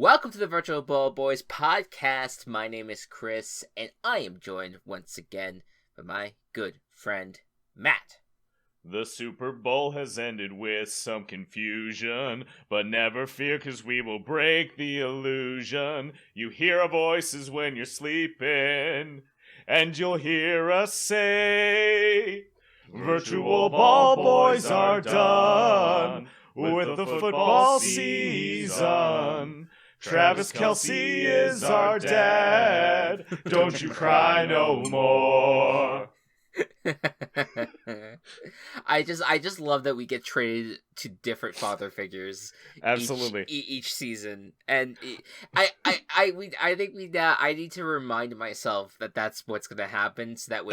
Welcome to the Virtual Ball Boys podcast. My name is Chris, and I am joined once again by my good friend, Matt. The Super Bowl has ended with some confusion, but never fear, 'cause we will break the illusion. You hear our voices when you're sleeping, and you'll hear us say, Virtual Ball Boys are done with the football season. Travis Kelce is our dad. Don't you cry no more. I just love that we get traded to different father figures. Absolutely. Each season, and I think I need to remind myself that that's what's gonna happen, so that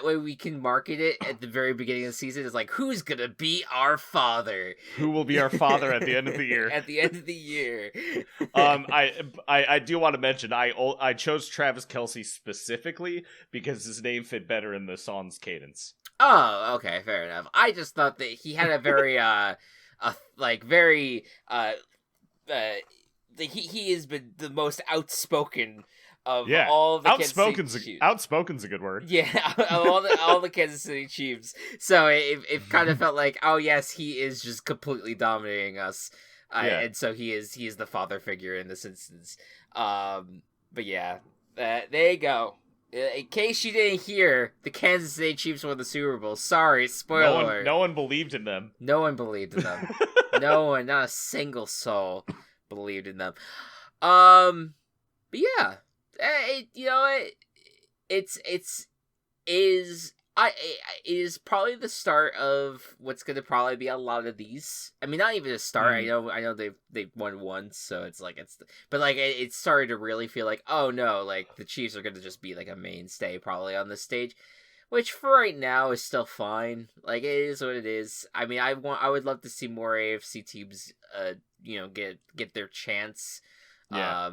way we can market it at the very beginning of the season. It's like, who's gonna be our father? Who will be our father at the end of the year? At the end of the year. I do want to mention I chose Travis Kelce specifically because his name fit better in the song's cadence. Oh, okay, fair enough. I just thought that he had a very he has been the most outspoken of all the outspoken's a good word. Yeah, all the Kansas City Chiefs. So it kind of felt like, oh yes, he is just completely dominating us. And so he is the father figure in this instance. But yeah, there you go. In case you didn't hear, the Kansas City Chiefs won the Super Bowl. Sorry, spoiler alert. No one believed in them. No one believed in them. No one, not a single soul believed in them. But yeah, it is probably the start of what's going to probably be a lot of these. I mean, not even a start. I know they've won once, so it's like but like it started to really feel like, oh no, like the Chiefs are going to just be like a mainstay probably on this stage, which for right now is still fine. Like, it is what it is. I mean, I would love to see more AFC teams get their chance. Yeah.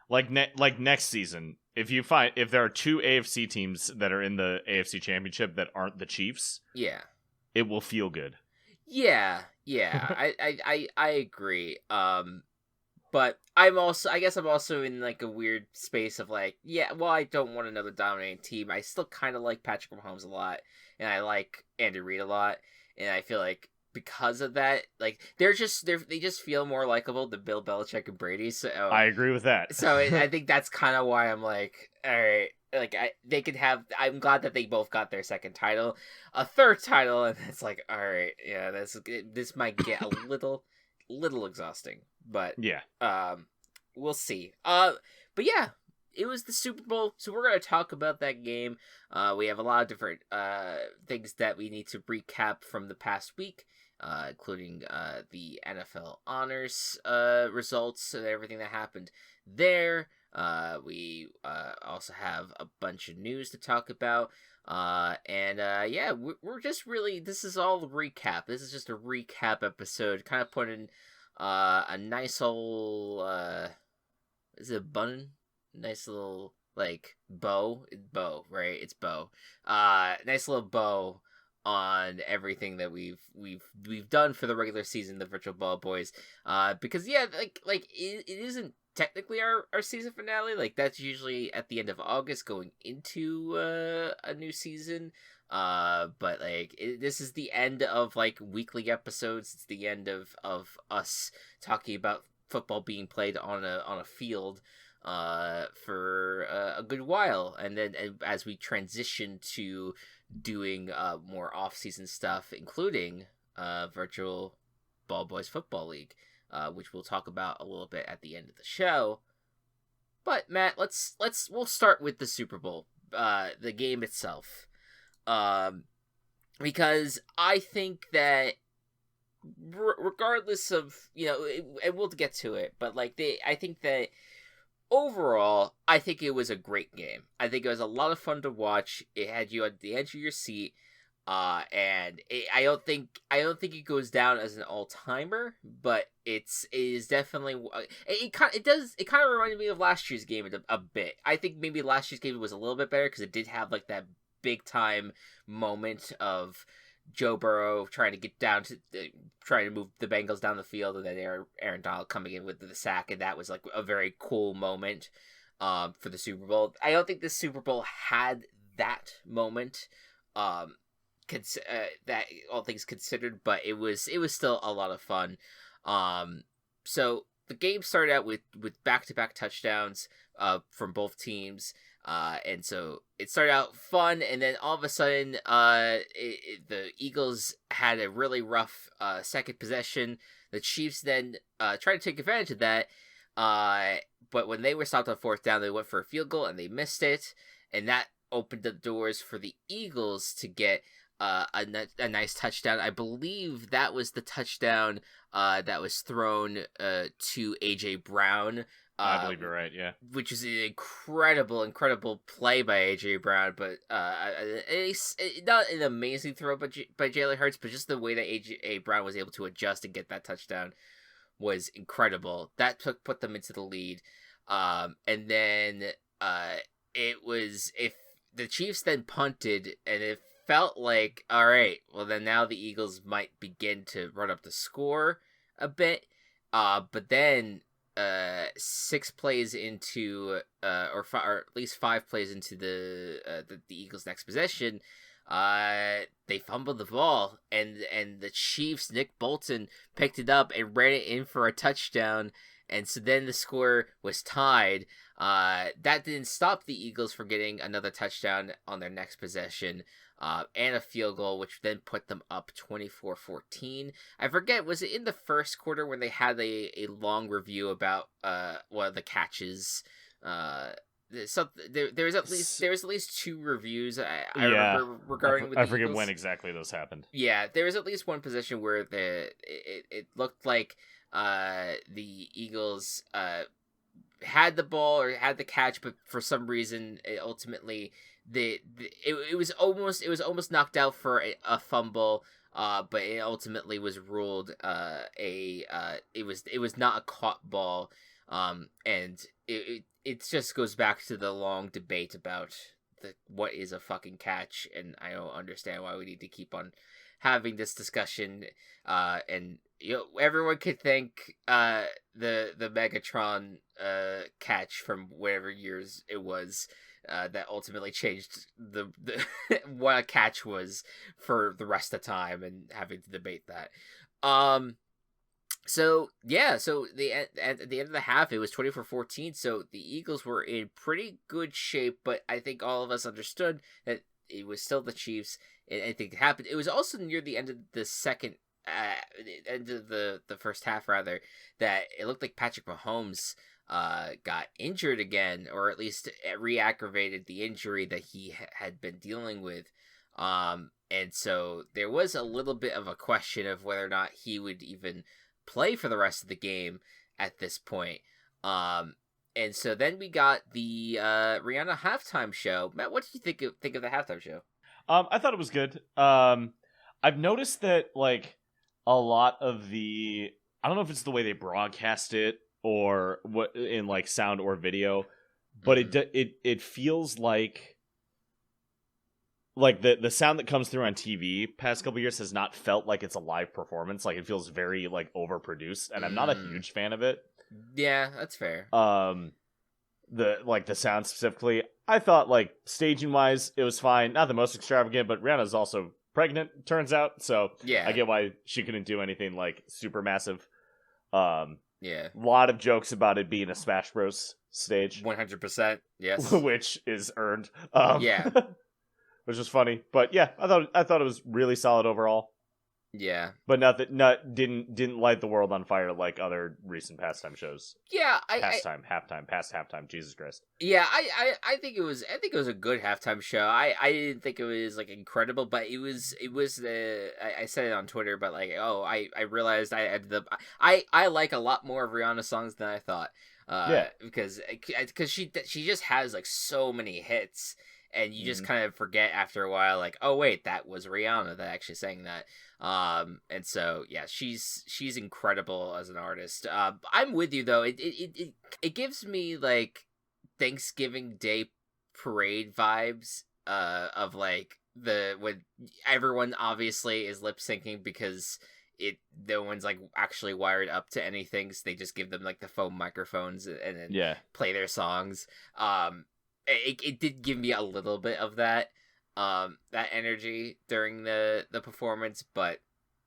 Like next season, if there are two AFC teams that are in the AFC Championship that aren't the Chiefs, it will feel good. Yeah, I agree. But I guess I'm also in like a weird space of like, I don't want another dominating team. I still kind of like Patrick Mahomes a lot, and I like Andy Reid a lot, and I feel like because of that, like they just feel more likable than Bill Belichick and Brady. So I agree with that. So I think that's kind of why I'm like, all right, like they could have. I'm glad that they both got their second title, a third title, and it's like, all right, yeah, this might get a little exhausting, but we'll see. But yeah. It was the Super Bowl, so we're going to talk about that game. We have a lot of different things that we need to recap from the past week, including the NFL Honors results and everything that happened there. We also have a bunch of news to talk about. We're just really, this is all the recap. This is just a recap episode, kind of putting a nice old, is it a bun? Nice little like bow, right? It's bow. Nice little bow on everything that we've done for the regular season, the Virtual Ball Boys. Because it isn't technically our season finale. Like, that's usually at the end of August, going into a new season. But like this is the end of like weekly episodes. It's the end of us talking about football being played on a field for a good while, and then as we transition to doing more off-season stuff, including Virtual Ball Boys Football League, which we'll talk about a little bit at the end of the show. But Matt, we'll start with the Super Bowl, the game itself, because I think that regardless of and we'll get to it, but like I think that. Overall, I think it was a great game. I think it was a lot of fun to watch. It had you at the edge of your seat, and I don't think it goes down as an all-timer, but it is definitely it kind of reminded me of last year's game a bit. I think maybe last year's game was a little bit better because it did have like that big time moment of Joe Burrow trying to get down to trying to move the Bengals down the field, and then Aaron Donald coming in with the sack, and that was like a very cool moment for the Super Bowl. I don't think the Super Bowl had that moment, that all things considered, but it was still a lot of fun. So the game started out with back-to-back touchdowns from both teams. And so it started out fun, and then all of a sudden, the Eagles had a really rough second possession. The Chiefs then tried to take advantage of that, but when they were stopped on fourth down, they went for a field goal, and they missed it, and that opened the doors for the Eagles to get a nice touchdown. I believe that was the touchdown that was thrown to A.J. Brown. I believe you're right, yeah. Which is an incredible play by A.J. Brown, but not an amazing throw by Jalen Hurts, but just the way that A.J. Brown was able to adjust and get that touchdown was incredible. That put them into the lead. And then it was, if the Chiefs then punted, and it felt like, all right, well then now the Eagles might begin to run up the score a bit, but then 6 plays into, or at least 5 plays into the Eagles' next possession, they fumbled the ball, and the Chiefs, Nick Bolton, picked it up and ran it in for a touchdown, and so then the score was tied. That didn't stop the Eagles from getting another touchdown on their next possession, and a field goal, which then put them up 24-14. I forget, was it in the first quarter when they had a long review about one of the catches? There was at least 2 reviews I remember regarding. I forget when exactly those happened. Yeah, there was at least one possession where it looked like the Eagles had the ball or had the catch, but for some reason it ultimately it was almost knocked out for a fumble, but it ultimately was ruled it was not a caught ball, and it just goes back to the long debate about what is a fucking catch, and I don't understand why we need to keep on having this discussion, and everyone could thank the Megatron catch from whatever years it was that ultimately changed the what a catch was for the rest of the time, and having to debate that. So at the end of the half, it was 24-14. So the Eagles were in pretty good shape, but I think all of us understood that it was still the Chiefs, and anything could happen. It was also near the end of the end of the first half, rather, that it looked like Patrick Mahomes got injured again, or at least re-aggravated the injury that he had been dealing with. And so there was a little bit of a question of whether or not he would even play for the rest of the game at this point. And so then we got the Rihanna halftime show. Matt, what did you think of the halftime show? I thought it was good. I've noticed that, like, a lot of the, I don't know if it's the way they broadcast it or what in like sound or video, but it feels like the sound that comes through on TV past couple years has not felt like it's a live performance. Like, it feels very like overproduced, and I'm not a huge fan of it. Yeah, that's fair. The sound specifically, I thought, like, staging wise, it was fine. Not the most extravagant, but Rihanna's also pregnant, turns out, so yeah, I get why she couldn't do anything like super massive. Yeah, a lot of jokes about it being a Smash Bros. Stage. 100%, yes. Which is earned. Yeah. Which was funny. But yeah, I thought it was really solid overall. Yeah. But didn't light the world on fire like other recent pastime shows. Yeah, past halftime, Jesus Christ. Yeah, I think it was a good halftime show. I didn't think it was like incredible, but it was I said it on Twitter, but like, I realized I like a lot more of Rihanna's songs than I thought. Because she just has like so many hits, and you just kind of forget after a while, like, oh wait, that was Rihanna that actually sang that. And so yeah, she's incredible as an artist. I'm with you though. It gives me like Thanksgiving Day parade vibes of like when everyone obviously is lip syncing because no one's like actually wired up to anything, so they just give them like the phone microphones and then play their songs. It did give me a little bit of that energy during the performance, but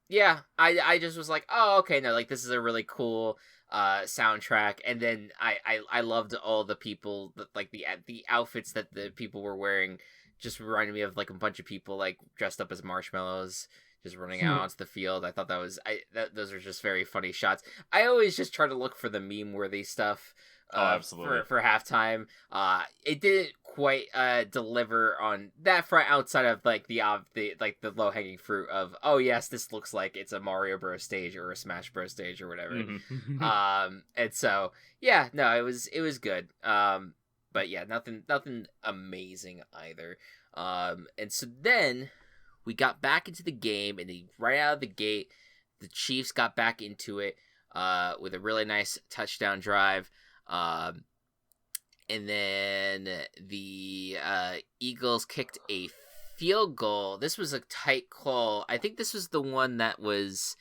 yeah, I just was like, oh, okay, no, like this is a really cool soundtrack. And then I loved all the people that, like, the outfits that the people were wearing just reminded me of like a bunch of people like dressed up as marshmallows just running out onto the field. I thought those are just very funny shots. I always just try to look for the meme worthy stuff absolutely. for halftime. It didn't quite deliver on that front outside of like the low hanging fruit of, oh yes, this looks like it's a Mario Bros stage or a Smash Bros stage or whatever. And so yeah, no, it was good. But yeah, nothing amazing either. And so then we got back into the game, and right out of the gate, the Chiefs got back into it with a really nice touchdown drive. And then the Eagles kicked a field goal. This was a tight call. I think this was the one that was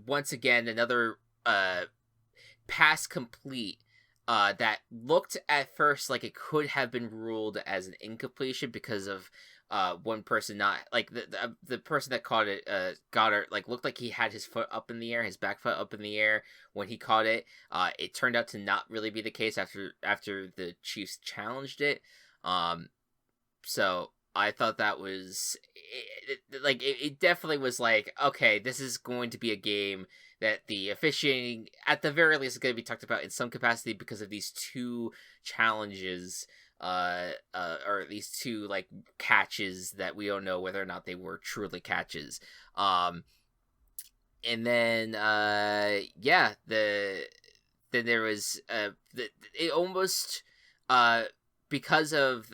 once again another pass complete that looked at first like it could have been ruled as an incompletion because of one person not like the person that caught it Goddard, like, looked like he had his foot up in the air, his back foot up in the air when he caught it. It turned out to not really be the case after the Chiefs challenged it. So I thought that was it definitely was like, okay, this is going to be a game that the officiating at the very least is going to be talked about in some capacity because of these two challenges, or at least two like catches that we don't know whether or not they were truly catches. And then then there was it almost because of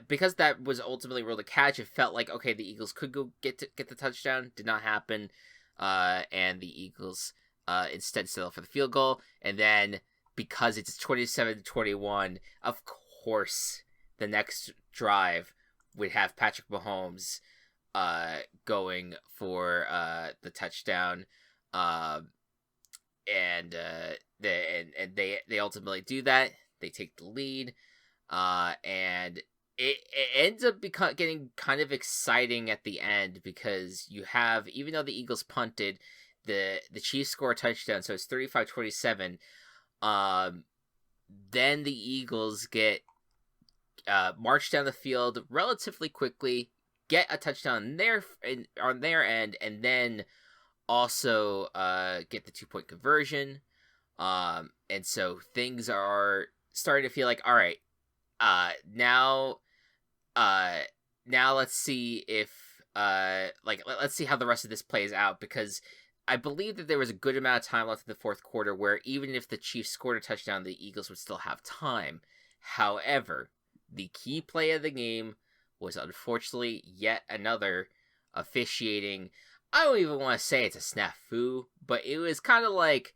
because that was ultimately ruled a catch, it felt like, okay, the Eagles could go get the touchdown. Did not happen. And the Eagles instead settled for the field goal. And then because it's 27-21, of course, the next drive would have Patrick Mahomes going for the touchdown. And they ultimately do that. They take the lead. And it ends up getting kind of exciting at the end because you have, even though the Eagles punted, the Chiefs score a touchdown, so it's 35-27. Then the Eagles get marched down the field relatively quickly, get a touchdown on their end, and then also get the 2-point conversion. And so things are starting to feel like, all right, now let's see if let's see how the rest of this plays out, because I believe that there was a good amount of time left in the fourth quarter where even if the Chiefs scored a touchdown, the Eagles would still have time. However, the key play of the game was unfortunately yet another officiating. I don't even want to say it's a snafu, but it was kind of like,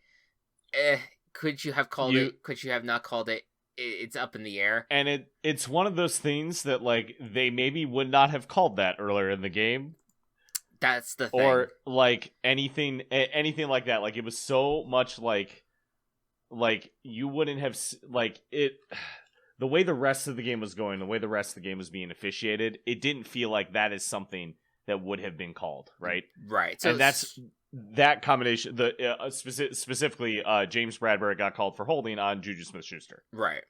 could you have called it? Could you have not called it? It's up in the air. And it's one of those things that, like, they maybe would not have called that earlier in the game. That's the thing. Or, like, anything like that. Like, it was so much like you wouldn't have, like, it... The way the rest of the game was going, the way the rest of the game was being officiated, it didn't feel like that is something that would have been called, right? Right. So and that's that combination. Specifically, James Bradbury got called for holding on Juju Smith-Schuster, right?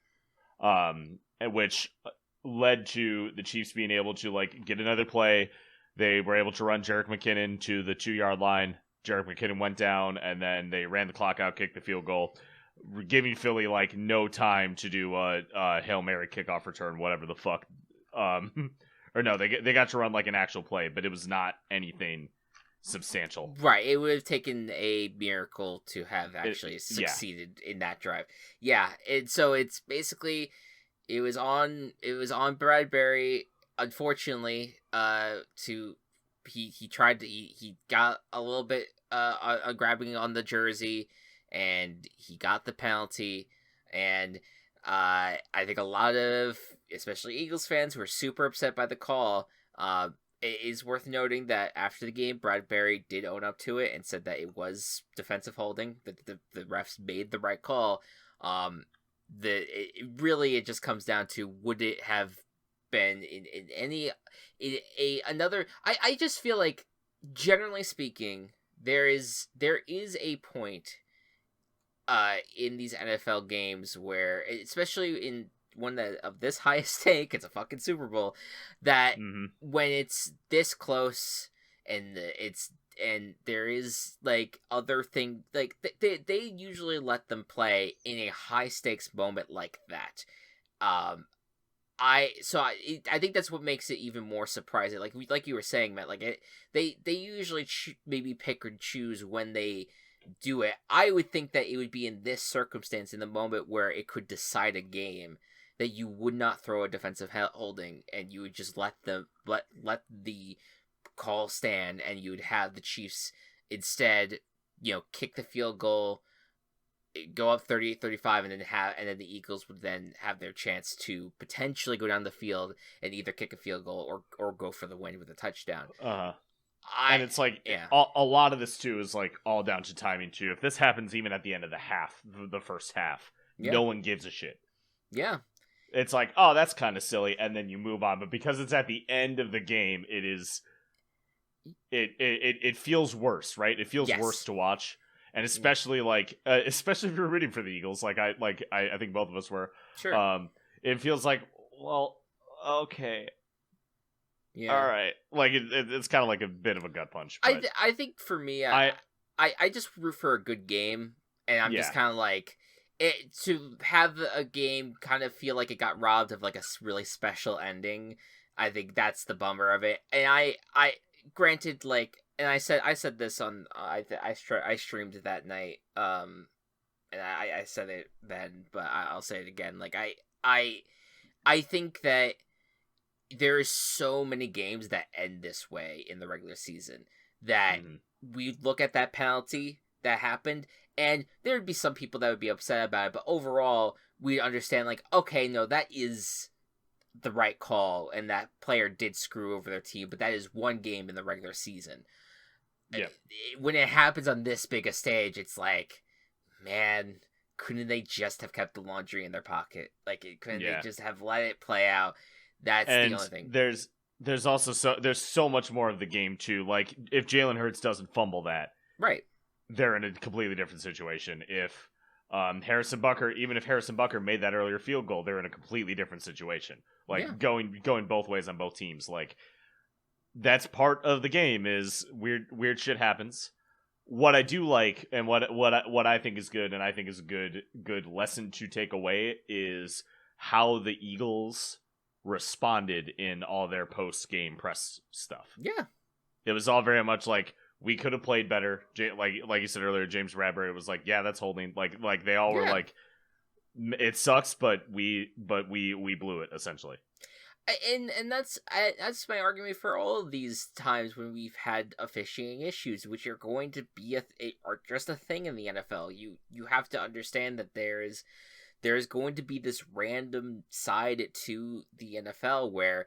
Which led to the Chiefs being able to, like, get another play. They were able to run Jerick McKinnon to the 2-yard line. Jerick McKinnon went down, and then they ran the clock out, kicked the field goal, giving Philly, like, no time to do a Hail Mary kickoff return, whatever the fuck. Or no, they got to run, like, an actual play, but it was not anything substantial. Right. It would have taken a miracle to have actually succeeded in that drive. Yeah. And so it's basically, it was on Bradbury, unfortunately, he tried to, he got a little bit grabbing on the jersey, and he got the penalty, and I think a lot of, especially Eagles fans, who are super upset by the call. It is worth noting that after the game, Bradbury did own up to it and said that it was defensive holding, that the refs made the right call. It just comes down to, would it have been in any in another? I just feel like, generally speaking, there is a point in these NFL games where, especially in one that of this high stake, it's a fucking Super Bowl, that when it's this close and there is like other thing, like they usually let them play in a high stakes moment like that. I think that's what makes it even more surprising. Like you were saying, Matt, like they usually maybe pick or choose when they do it. I would think that it would be in this circumstance, in the moment where it could decide a game, that you would not throw a defensive holding and you would just let the call stand, and you would have the Chiefs instead, kick the field goal, go up 38-35, and then the Eagles would then have their chance to potentially go down the field and either kick a field goal or go for the win with a touchdown. And it's like, a lot of this too is like all down to timing too. If this happens even at the end of the first half, no one gives a shit. Yeah. It's like, oh, that's kind of silly, and then you move on. But because it's at the end of the game, it feels worse, right? It feels worse to watch, and especially especially if you're rooting for the Eagles, I think both of us were. Sure. It feels like, well, okay, yeah, all right. Like it's kind of like a bit of a gut punch. But I think for me, I just root for a good game, and I'm just kind of like, to have a game kind of feel like it got robbed of like a really special ending. I think that's the bummer of it. And I granted, like, and I said this on I streamed that night, and I said it then, but I'll say it again. Like, I think that there is so many games that end this way in the regular season, that we look at that penalty that happened, and there would be some people that would be upset about it, but overall, we understand, like, okay, no, that is the right call, and that player did screw over their team, but that is one game in the regular season. Yeah. When it happens on this big a stage, it's like, man, couldn't they just have kept the laundry in their pocket? Like, couldn't they just have let it play out? That's the only thing. There's also there's so much more of the game too. Like, if Jalen Hurts doesn't fumble that, right, they're in a completely different situation. If Harrison Butker made that earlier field goal, they're in a completely different situation. Like, going both ways on both teams. Like, that's part of the game. Is weird shit happens. What I do like, and what I think is good, and I think is a good lesson to take away, is how the Eagles responded in all their post-game press stuff. Yeah. It was all very much like, we could have played better. Like you said earlier, James Bradbury was like, yeah, that's holding. Like they all were like, it sucks, but we blew it, essentially. And that's my argument for all of these times when we've had officiating issues, which are going to be are just a thing in the NFL. You have to understand that there is going to be this random side to the NFL where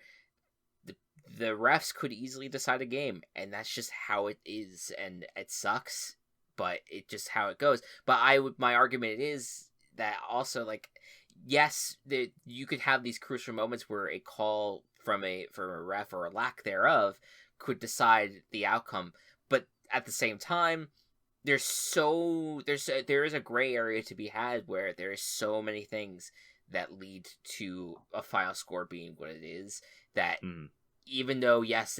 the refs could easily decide a game, and that's just how it is, and it sucks, but it's just how it goes. But my argument is that also, like, yes, you could have these crucial moments where a call from a ref, or a lack thereof, could decide the outcome, but at the same time, there is a gray area to be had where there is so many things that lead to a final score being what it is, that even though, yes,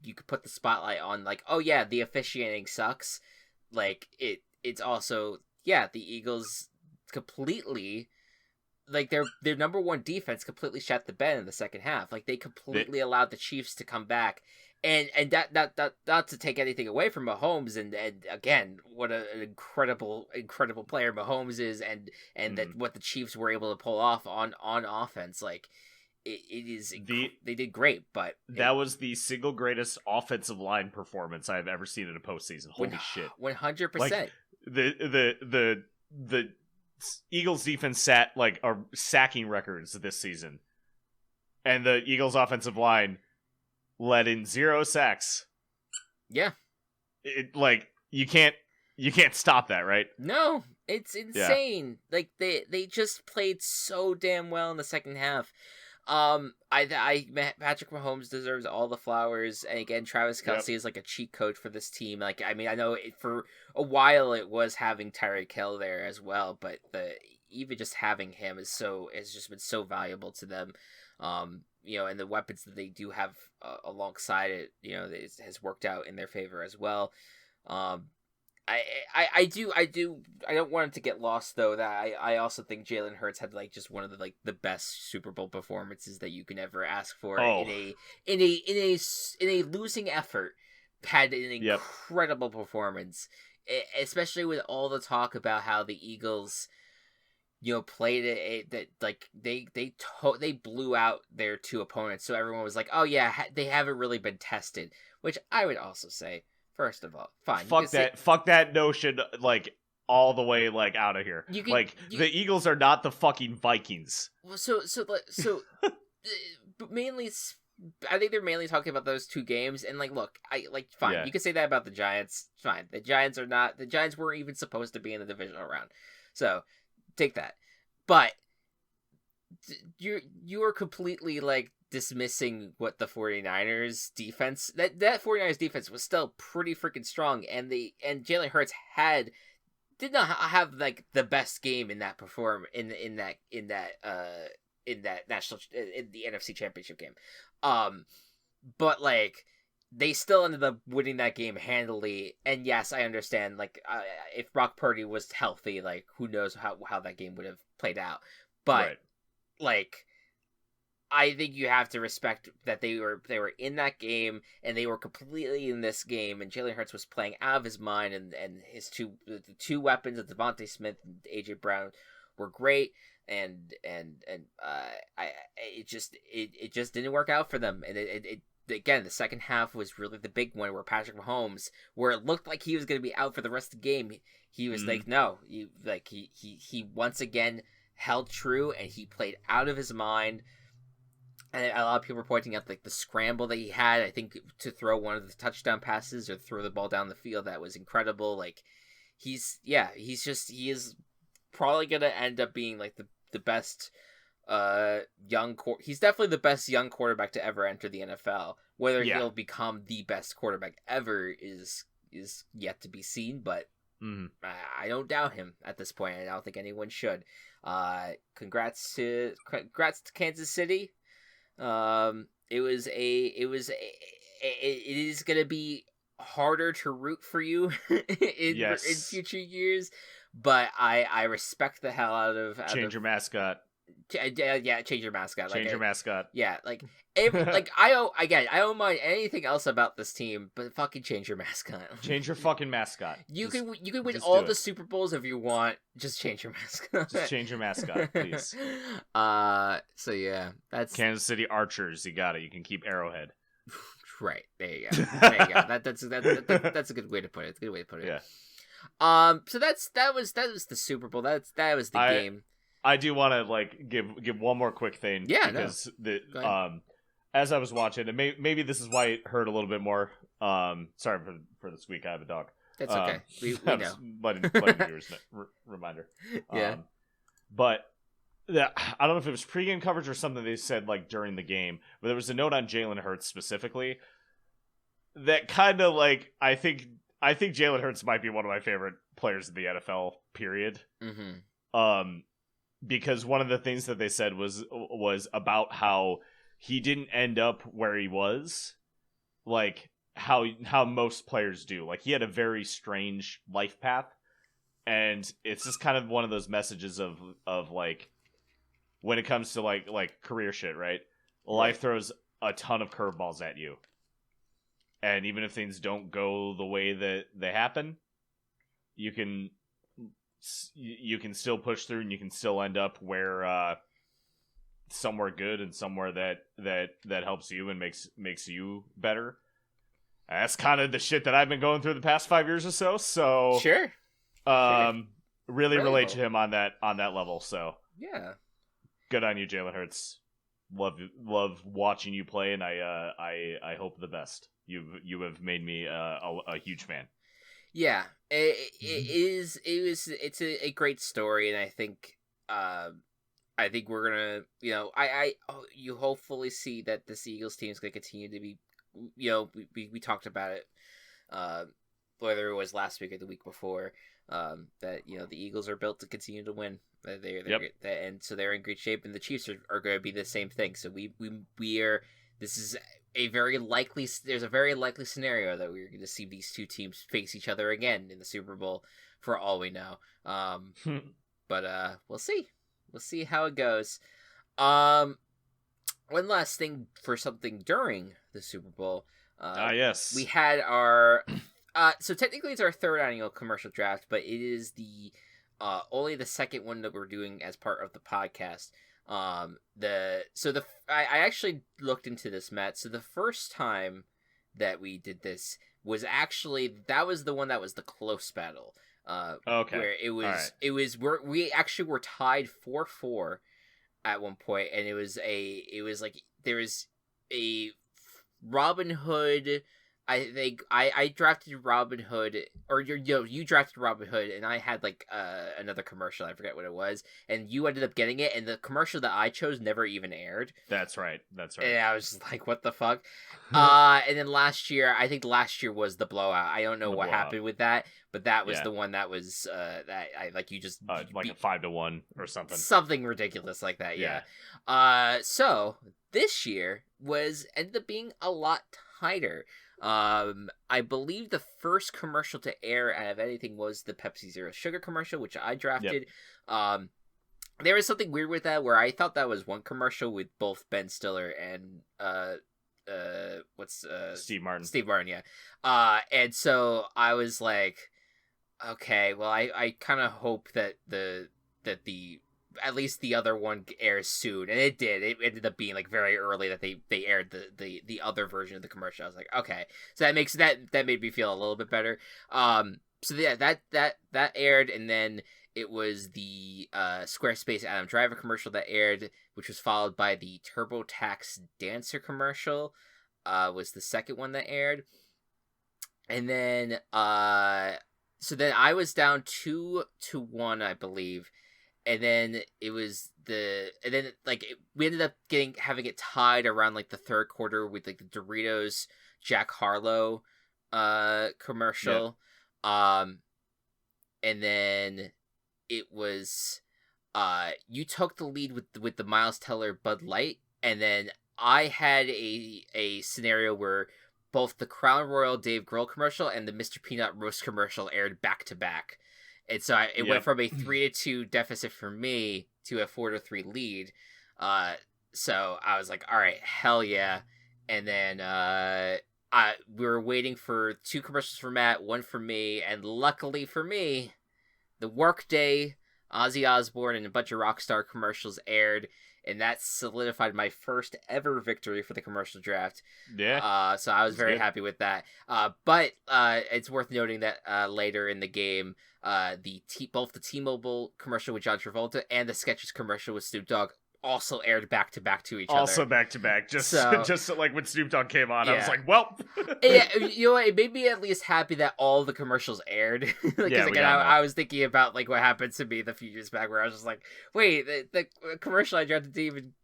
you could put the spotlight on, like, oh yeah, the officiating sucks, like, it's also, the Eagles completely, like, their number one defense completely shut the bed in the second half. Like, they completely allowed the Chiefs to come back. And that not to take anything away from Mahomes, and again, what an incredible player Mahomes is, and that what the Chiefs were able to pull off on offense, like, it is they did great, but that was the single greatest offensive line performance I've ever seen in a postseason. Holy shit, 100%. Like, the Eagles defense set like are sacking records this season, and the Eagles offensive line let in 0 sacks. Yeah, you can't stop that, right? no, it's insane. Yeah. Like they just played so damn well in the second half. Patrick Mahomes deserves all the flowers, and again, Travis Kelce is like a cheat code for this team. Like, I mean, I know for a while it was having Tyreek Hill there as well, but even just having him has just been so valuable to them. And the weapons that they do have alongside it, it has worked out in their favor as well. I don't want it to get lost though that I also think Jalen Hurts had like just one of the best Super Bowl performances that you can ever ask for in a losing effort. Had an incredible performance, especially with all the talk about how the Eagles played it that like they blew out their 2 opponents, so everyone was like, oh yeah, they haven't really been tested, which I would also say. First of all, fine. Fuck that notion, like, all the way, like, out of here. The Eagles are not the fucking Vikings. So, mainly, I think they're mainly talking about those 2 games, and, like, look, fine. Yeah. You can say that about the Giants. Fine. The Giants weren't even supposed to be in the divisional round. So, take that. But, you are completely, like, dismissing what the 49ers defense that 49ers defense was still pretty freaking strong, and Jalen Hurts did not have like the best game in that in the NFC Championship game, but like they still ended up winning that game handily. And yes, I understand, like, if Brock Purdy was healthy, like, who knows how that game would have played out, but right. Like, I think you have to respect that they were in that game, and they were completely in this game, and Jalen Hurts was playing out of his mind, and his the 2 weapons of Devontae Smith and AJ Brown were great, and it just didn't work out for them, and it again, the second half was really the big one where Patrick Mahomes, where it looked like he was going to be out for the rest of the game, he was like, no, he once again held true, and he played out of his mind. And a lot of people were pointing out like the scramble that he had, I think, to throw one of the touchdown passes or throw the ball down the field. That was incredible. Like, he is probably going to end up being like the best he's definitely the best young quarterback to ever enter the NFL. Whether he'll become the best quarterback ever is yet to be seen, but I don't doubt him at this point. I don't think anyone should. Congrats to Kansas City. It is gonna be harder to root for you in future years, but I respect the hell out of change your mascot. Yeah, change your mascot. Change your mascot. Yeah, like I don't mind anything else about this team, but fucking change your mascot. Change your fucking mascot. You can win all the Super Bowls if you want. Just change your mascot. Just change your mascot, please. So yeah, that's Kansas City Archers. You got it. You can keep Arrowhead. Right, there you go. That's a good way to put it. It's a good way to put it. Yeah. So that was the Super Bowl. That was the game. I do want to like give one more quick thing. Yeah, because as I was watching, and maybe this is why it hurt a little bit more. Sorry for this week. I have a dog. That's okay. We know. Letting viewers reminder. Yeah. But I don't know if it was pregame coverage or something they said like during the game, but there was a note on Jalen Hurts specifically that kind of like I think Jalen Hurts might be one of my favorite players in the NFL. Period. Mm-hmm. Because one of the things that they said was about how he didn't end up where he was, like how most players do. Like, he had a very strange life path, and it's just kind of one of those messages of like, when it comes to like career shit, right? Life throws a ton of curveballs at you, and even if things don't go the way that they happen, you can still push through, and you can still end up where somewhere good and somewhere that helps you and makes you better. That's kind of the shit that I've been going through the past 5 years or so. So sure. really relate relatable. to him on that level. So Yeah. good on you, Jalen Hurts. Love watching you play, and I hope the best. You have made me a huge fan. Yeah, it's a great story, and I think we're gonna, you hopefully see that this Eagles team is gonna continue to be, we talked about it, uh, whether it was last week or the week before, that the Eagles are built to continue to win. Yep. And so they're in great shape, and the Chiefs are going to be the same thing. So we are. This is a very likely. There's a very likely scenario that we're going to see these two teams face each other again in the Super Bowl, for all we know. But we'll see. We'll see how it goes. One last thing for something during the Super Bowl. Yes. We had our. So technically it's our third annual commercial draft, but it is the only the second one that we're doing as part of the podcast. I actually looked into this, Matt. So the first time that we did this was that was the one that was the close battle. Okay. Where we actually were tied 4-4 at one point, and it was like there was a Robin Hood. I think I drafted Robin Hood, or you drafted Robin Hood, and I had like another commercial. I forget what it was, and you ended up getting it, and the commercial that I chose never even aired. That's right. And I was just like, what the fuck? And then I think last year was the blowout. I don't know what happened with that, but that was the one that was that I like. You just like a 5-1 or something ridiculous like that. Yeah. So this year ended up being a lot tighter. I believe the first commercial to air out of anything was the Pepsi Zero Sugar commercial, which I drafted. Yep. There was something weird with that where I thought that was one commercial with both Ben Stiller and Steve Martin. Steve Martin, yeah. And so I was like, okay, well, I kind of hope that at least the other one airs soon, and it did. It ended up being like very early that they aired the other version of the commercial. I was like, okay, so that made me feel a little bit better. So yeah, that aired, and then it was the Squarespace Adam Driver commercial that aired, which was followed by the TurboTax Dancer commercial. Was the second one that aired, and then so then I was down 2-1, I believe. And then we ended up having it tied around like the third quarter with like the Doritos Jack Harlow commercial. Yep. And then it was you took the lead with the Miles Teller Bud Light, and then I had a scenario where both the Crown Royal Dave Grohl commercial and the Mr. Peanut roast commercial aired back to back. And so it went from a 3-2 deficit for me to a 4-3 lead. So I was like, all right, hell yeah. And then we were waiting for 2 commercials for Matt, 1 for me. And luckily for me, the Workday, Ozzy Osbourne, and a bunch of Rockstar commercials aired. And that solidified my first ever victory for the commercial draft. Yeah. So I was very happy with that. But it's worth noting that later in the game, both the T-Mobile commercial with John Travolta and the Skechers commercial with Snoop Dogg also aired back to back to each other. Also back to back, just like when Snoop Dogg came on, I was like, well. Yeah, it made me at least happy that all the commercials aired. I was thinking about like what happened to me the few years back, where I was just like, wait, the commercial I drafted didn't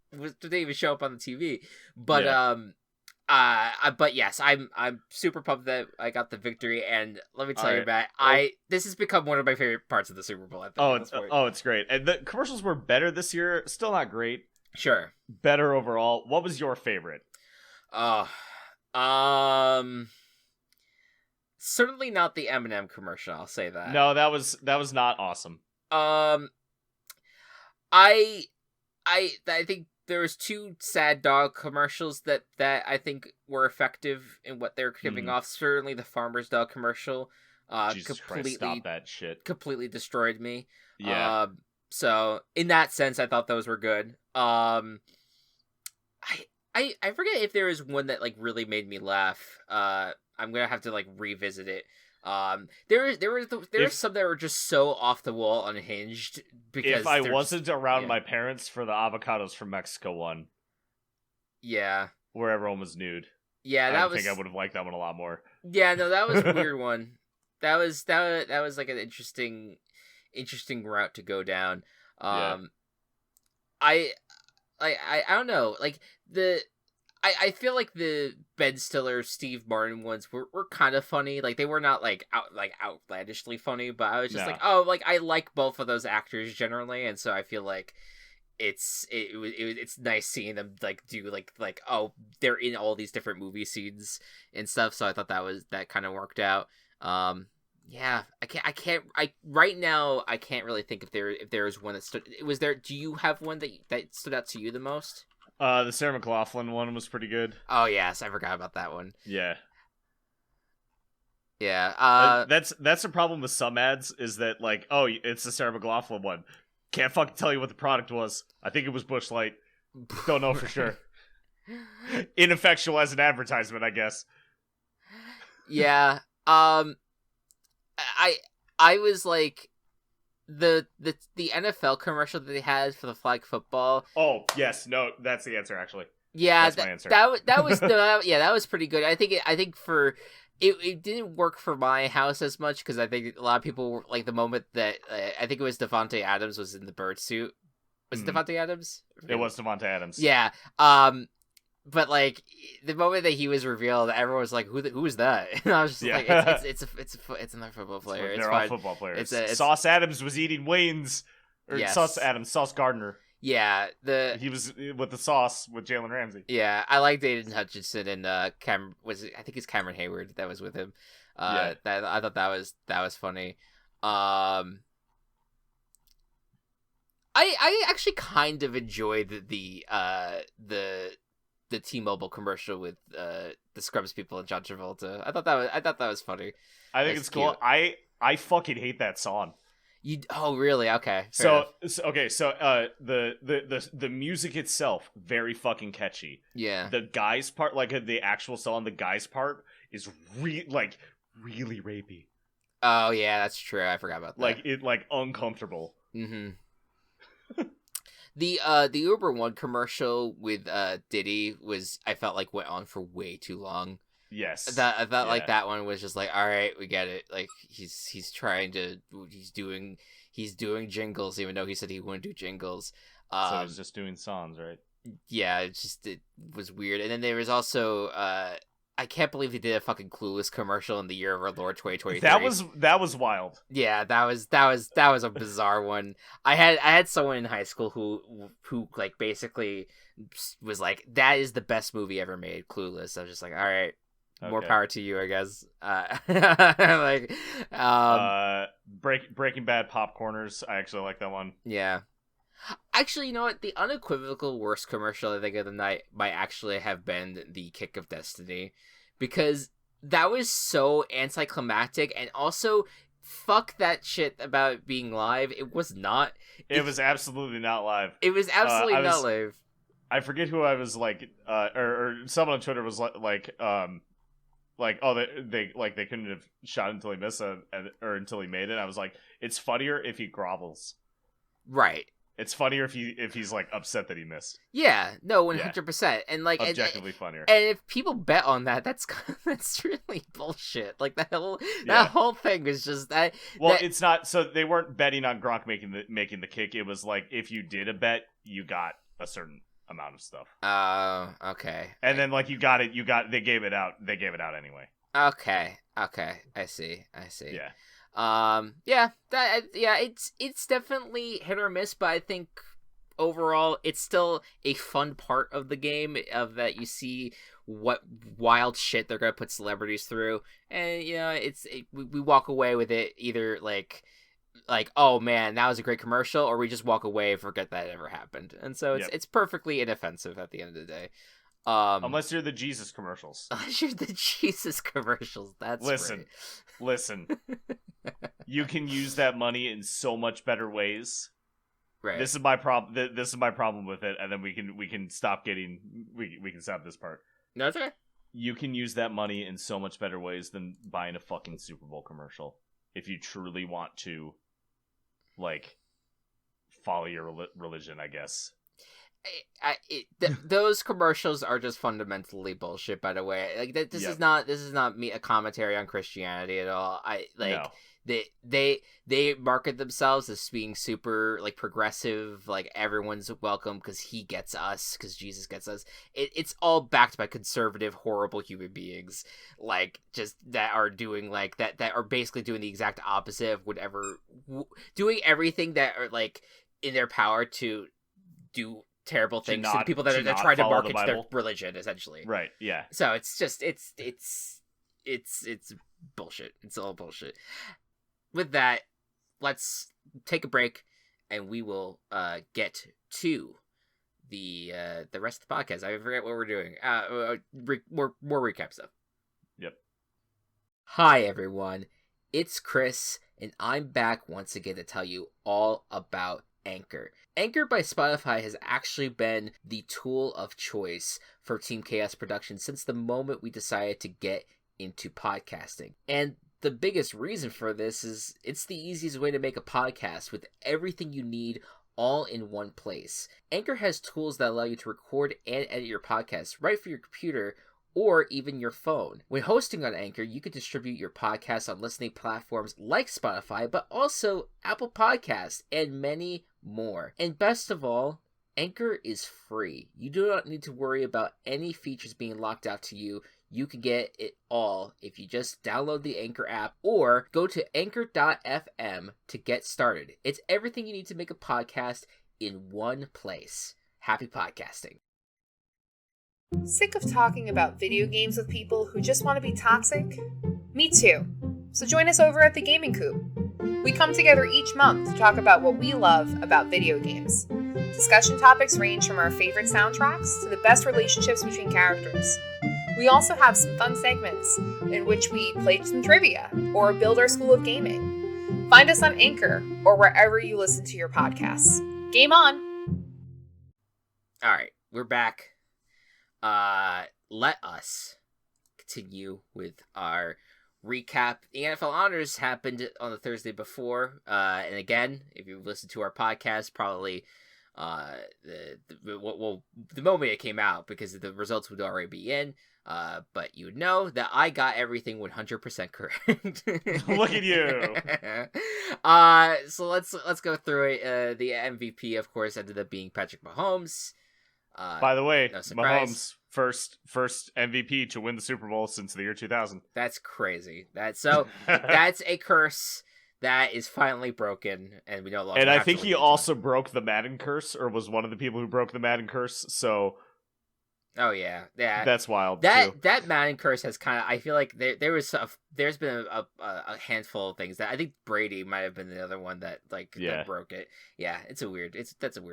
even show up on the TV. But but yes, I'm super pumped that I got the victory, and let me tell you, Matt, this has become one of my favorite parts of the Super Bowl. I think, it's great, and the commercials were better this year. Still not great. Sure, better overall. What was your favorite? Certainly not the Eminem commercial. I'll say that. No, that was not awesome. I think there was 2 sad dog commercials that I think were effective in what they're giving off. Certainly the Farmer's Dog commercial Jesus Christ, stop that shit. Completely destroyed me. Yeah. So in that sense, I thought those were good. I forget if there was one that like really made me laugh. I'm gonna have to like revisit it. There were some that were just so off the wall, unhinged. Because if I wasn't around yeah. my parents for the avocados from Mexico one, yeah, where everyone was nude, yeah, I think I would have liked that one a lot more. Yeah, no, that was a weird one. That was like an interesting route to go down. Yeah. I I don't know, like I feel like the Ben Stiller, Steve Martin ones were kind of funny. Like they were not like outlandishly funny, but I was just like, oh, like I like both of those actors generally, and so I feel like it's nice seeing them like do like oh, they're in all these different movie scenes and stuff. So I thought that kind of worked out. Yeah, I right now I can't really think if there was one that stood. Was there? Do you have one that stood out to you the most? The Sarah McLachlan one was pretty good. Oh yes, I forgot about that one. Yeah. Yeah. That's the problem with some ads is that like, oh, it's the Sarah McLachlan one. Can't fucking tell you what the product was. I think it was Busch Light. Don't know for sure. Ineffectual as an advertisement, I guess. Yeah. I was like the NFL commercial that they had for the flag football. Oh yes, no, that's the answer actually. Yeah, that's my answer. That was that was pretty good. I think for it didn't work for my house as much because I think a lot of people were, like the moment that I think it was Devontae Adams was in the bird suit. Was it Devontae Adams? It was Devontae Adams. Yeah. But like the moment that he was revealed, everyone was like, "Who is that?" And I was just like, "It's another football player. They're all football players." Sauce Adams was eating Wayne's, or yes. Sauce Gardner. Yeah, he was with the sauce with Jalen Ramsey. Yeah, I liked Aiden Hutchinson and I think it's Cameron Hayward that was with him. I thought that was funny. I actually kind of enjoyed the T-Mobile commercial with the Scrubs people and John Travolta. I thought that was funny. I think it's cool. I fucking hate that song. Really? Okay. So the music itself very fucking catchy. Yeah. The guy's part, like the actual song, the guy's part is really rapey. Oh yeah, that's true. I forgot about that. Like uncomfortable. Mm-hmm. The Uber One commercial with Diddy I felt like went on for way too long. Yes. I felt like that one was just like, all right, we get it. Like he's doing jingles even though he said he wouldn't do jingles. So he's just doing songs, right? Yeah, it was weird. And then there was also I can't believe they did a fucking Clueless commercial in the year of our Lord 2023. That was wild. Yeah, that was a bizarre one. I had someone in high school who like basically was like, that is the best movie ever made, Clueless. I was just like, all right, more power to you, I guess. Like, Breaking Bad popcorners. I actually like that one. Yeah. Actually, you know what? The unequivocal worst commercial I think of the night might actually have been the Kick of Destiny, because that was so anticlimactic, and also fuck that shit about being live. It was not. It was absolutely not live. It was absolutely not live. I forget who I was like, or someone on Twitter was like, oh, they couldn't have shot until he missed or until he made it. I was like, it's funnier if he grovels. Right. It's funnier if he's like upset that he missed. Yeah, no, 100%, and like objectively funnier. And if people bet on that, that's really bullshit. Like that whole thing was just that. Well, it's not. So they weren't betting on Gronk making the kick. It was like if you did a bet, you got a certain amount of stuff. Okay. And then like you got it. They gave it out. They gave it out anyway. Okay. I see. Yeah. It's definitely hit or miss, but I think overall it's still a fun part of the game, of that you see what wild shit they're gonna put celebrities through, and you know we walk away with it either like oh man, that was a great commercial, or we just walk away and forget that ever happened, and so it's perfectly inoffensive at the end of the day. Unless you're the Jesus commercials. Unless you're the Jesus commercials, Listen. You can use that money in so much better ways. Right. This is my problem. This is my problem with it, and then we can stop getting. We can stop this part. No, it's okay. you can use that money in so much better ways than buying a fucking Super Bowl commercial. If you truly want to, like, follow your religion, I guess. Those commercials are just fundamentally bullshit. By the way, like this is not me a commentary on Christianity at all. No. They market themselves as being super like progressive, like everyone's welcome because he gets us, because Jesus gets us. It's all backed by conservative, horrible human beings, like just that are doing like that are basically doing the exact opposite of whatever, doing everything that are like in their power to do terrible things to the people that are trying to market their religion, essentially. Right, yeah. So it's just it's bullshit. It's all bullshit. With that, let's take a break and we will get to the rest of the podcast. I forget what we're doing. More recap stuff. Yep. Hi everyone. It's Chris and I'm back once again to tell you all about Anchor. Anchor by Spotify has actually been the tool of choice for Team Chaos Productions since the moment we decided to get into podcasting. And the biggest reason for this is it's the easiest way to make a podcast with everything you need all in one place. Anchor has tools that allow you to record and edit your podcast right from your computer or even your phone. When hosting on Anchor, you can distribute your podcast on listening platforms like Spotify, but also Apple Podcasts and many more. And best of all, Anchor is free. You do not need to worry about any features being locked out to you. You can get it all if you just download the Anchor app or go to anchor.fm to get started. It's everything you need to make a podcast in one place. Happy podcasting. Sick of talking about video games with people who just want to be toxic? Me too. So join us over at the Gaming Coop. We come together each month to talk about what we love about video games. Discussion topics range from our favorite soundtracks to the best relationships between characters. We also have some fun segments in which we play some trivia or build our school of gaming. Find us on Anchor or wherever you listen to your podcasts. Game on! All right, we're back. Let us continue with our recap. The NFL Honors happened on the Thursday before, and again, if you listen to our podcast, probably the moment it came out, because the results would already be in. But you know that I got everything 100% correct. Look at you. So let's go through it. The MVP, of course, ended up being Patrick Mahomes. By the way, no surprise. Mahomes first MVP to win the Super Bowl since the year 2000. That's crazy. That's a curse that is finally broken, and we no longer. And I think he also broke the Madden curse, or was one of the people who broke the Madden curse. So. Oh yeah. That's wild. That Madden curse has kind of. I feel like there's been a handful of things that I think Brady might have been the other one that that broke it. Yeah, that's a weird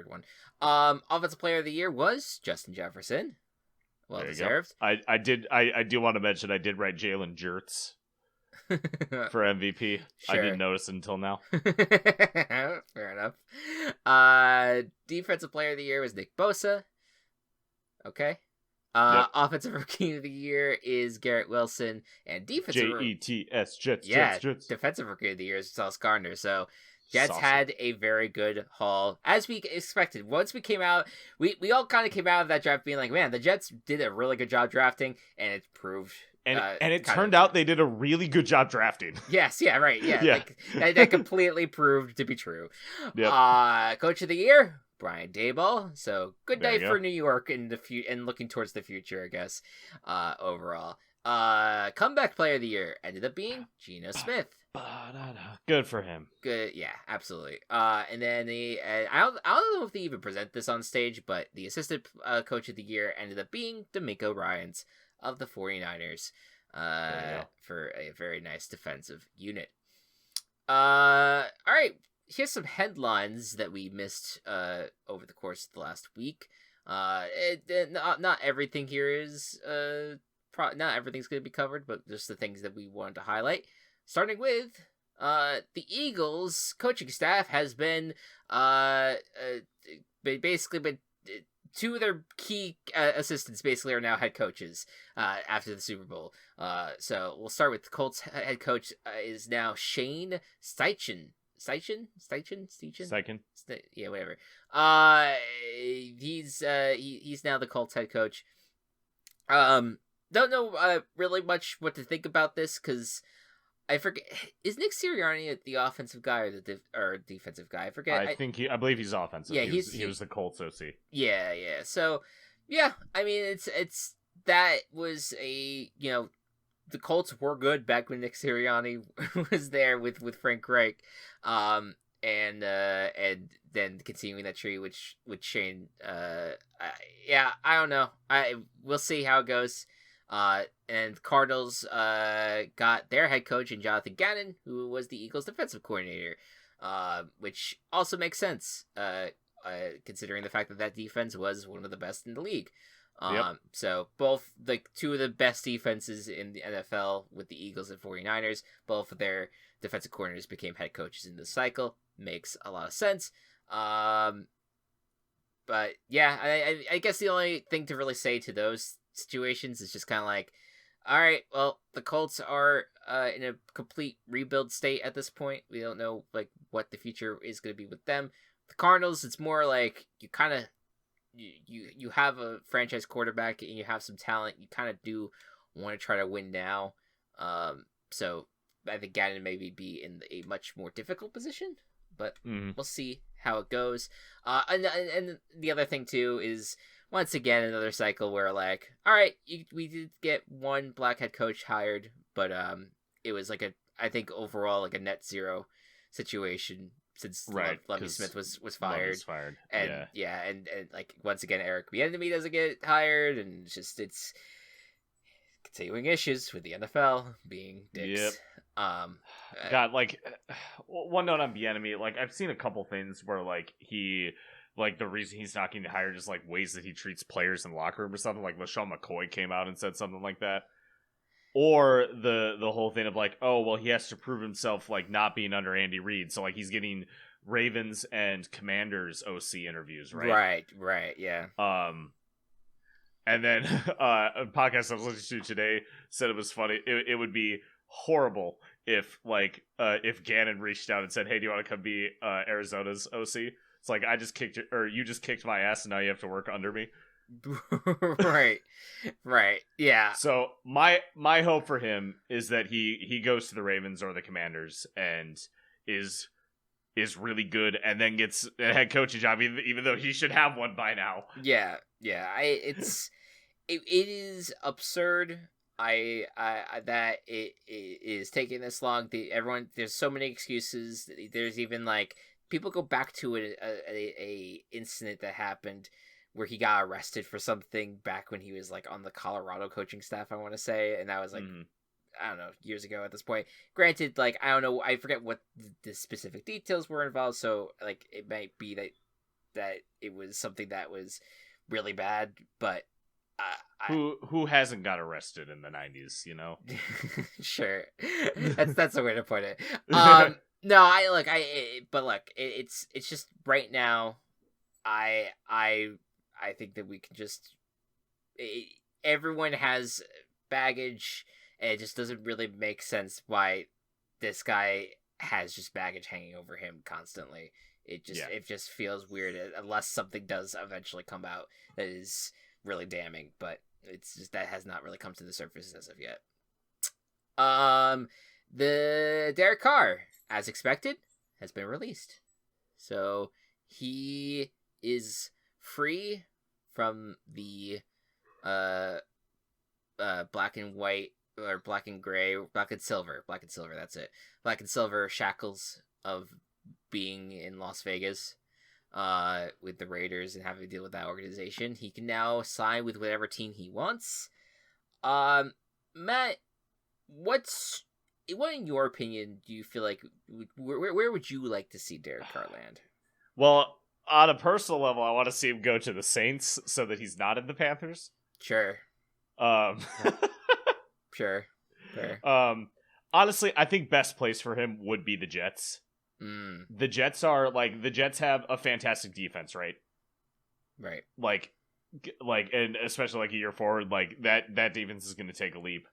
one. Offensive Player of the Year was Justin Jefferson. Well deserved. I do want to mention I did write Jalen Jurts for MVP. Sure. I didn't notice it until now. Fair enough. Defensive Player of the Year was Nick Bosa. Okay. Offensive Rookie of the Year is Garrett Wilson, and defensive Jets. Defensive Rookie of the Year is Sauce Gardner. So Jets Saucy. had a very good haul, as we expected. Once we came out, we all kind of came out of that draft being like, man, the Jets did a really good job drafting, and it proved. And it turned out they did a really good job drafting. Yes, yeah, right, yeah. Yeah. Like, that completely proved to be true. Yep. Coach of the Year, Brian Daboll. So good There night you for go. New York in the and looking towards the future, I guess. Overall, comeback Player of the Year ended up being Geno Smith. Good for him. Good, yeah, absolutely. And then I don't know if they even present this on stage, but the assistant coach of the year ended up being D'Amico Ryans of the 49ers. For a very nice defensive unit. All right. Here's some headlines that we missed over the course of the last week. Not everything here is not everything's going to be covered, but just the things that we wanted to highlight. Starting with the Eagles coaching staff has been basically been two of their key assistants basically are now head coaches after the Super Bowl. So we'll start with the Colts head coach is now Shane Steichen. Yeah, whatever. He's now the Colts head coach. Don't know really much what to think about this because I forget, is Nick Sirianni the offensive guy or defensive guy? I forget. I believe he's offensive. Yeah, he was the Colts OC. Yeah. So yeah, I mean it's that was a the Colts were good back when Nick Sirianni was there with Frank Reich, and then continuing that tree with Shane. I don't know. We'll see how it goes. And Cardinals got their head coach in Jonathan Gannon, who was the Eagles' defensive coordinator, which also makes sense, considering the fact that defense was one of the best in the league. Yep. So both two of the best defenses in the NFL with the Eagles and 49ers, both of their defensive coordinators became head coaches in this cycle. Makes a lot of sense. But yeah, I guess the only thing to really say to those situations is just kind of like, all right, well, the Colts are in a complete rebuild state at this point. We don't know what the future is going to be with them. The Cardinals, it's more like you kind of you have a franchise quarterback and you have some talent. You kind of do want to try to win now. So I think Gannon maybe be in a much more difficult position, but we'll see how it goes. And the other thing too is, once again, another cycle where all right, we did get one black head coach hired, but it was I think overall a net zero situation since Lovie Smith was fired. And and once again, Eric Bieniemy doesn't get hired, and it's continuing issues with the NFL being dicks. Yep. God, one note on Bieniemy, I've seen a couple things where he. The reason he's not getting hired is ways that he treats players in the locker room or something. LaShawn McCoy came out and said something like that. Or the whole thing of oh, well, he has to prove himself not being under Andy Reid. So he's getting Ravens and Commanders OC interviews, right? Right, yeah. And then a podcast I was listening to today said it was funny. It would be horrible if Gannon reached out and said, "Hey, do you want to come be Arizona's OC?" It's I just kicked you, or you just kicked my ass, and now you have to work under me. right, yeah. So my hope for him is that he goes to the Ravens or the Commanders and is really good, and then gets a head coaching job, even though he should have one by now. Yeah. It is absurd. That it is taking this long. There's so many excuses. There's even people go back to a incident that happened where he got arrested for something back when he was on the Colorado coaching staff, I want to say, and that was I don't know, years ago at this point. Granted, I don't know, I forget what the specific details were involved, so it might be that it was something that was really bad, but who hasn't got arrested in the 90s, Sure. That's a way to put it. No, it's just right now. I think that we can just. Everyone has baggage, and it just doesn't really make sense why this guy has just baggage hanging over him constantly. It just feels weird unless something does eventually come out that is really damning, but it's just that has not really come to the surface as of yet. The Derek Carr, as expected, has been released. So he is free from the black and white, or black and gray, black and silver, that's it. Black and silver shackles of being in Las Vegas with the Raiders and having to deal with that organization. He can now sign with whatever team he wants. Matt, what in your opinion do you feel where would you like to see Derek Carr land? Well, on a personal level, I want to see him go to the Saints so that he's not in the Panthers. Sure. Sure. Fair. Honestly, I think best place for him would be the Jets. The Jets have a fantastic defense, right? Right. like, and especially like a year forward, like that defense is going to take a leap.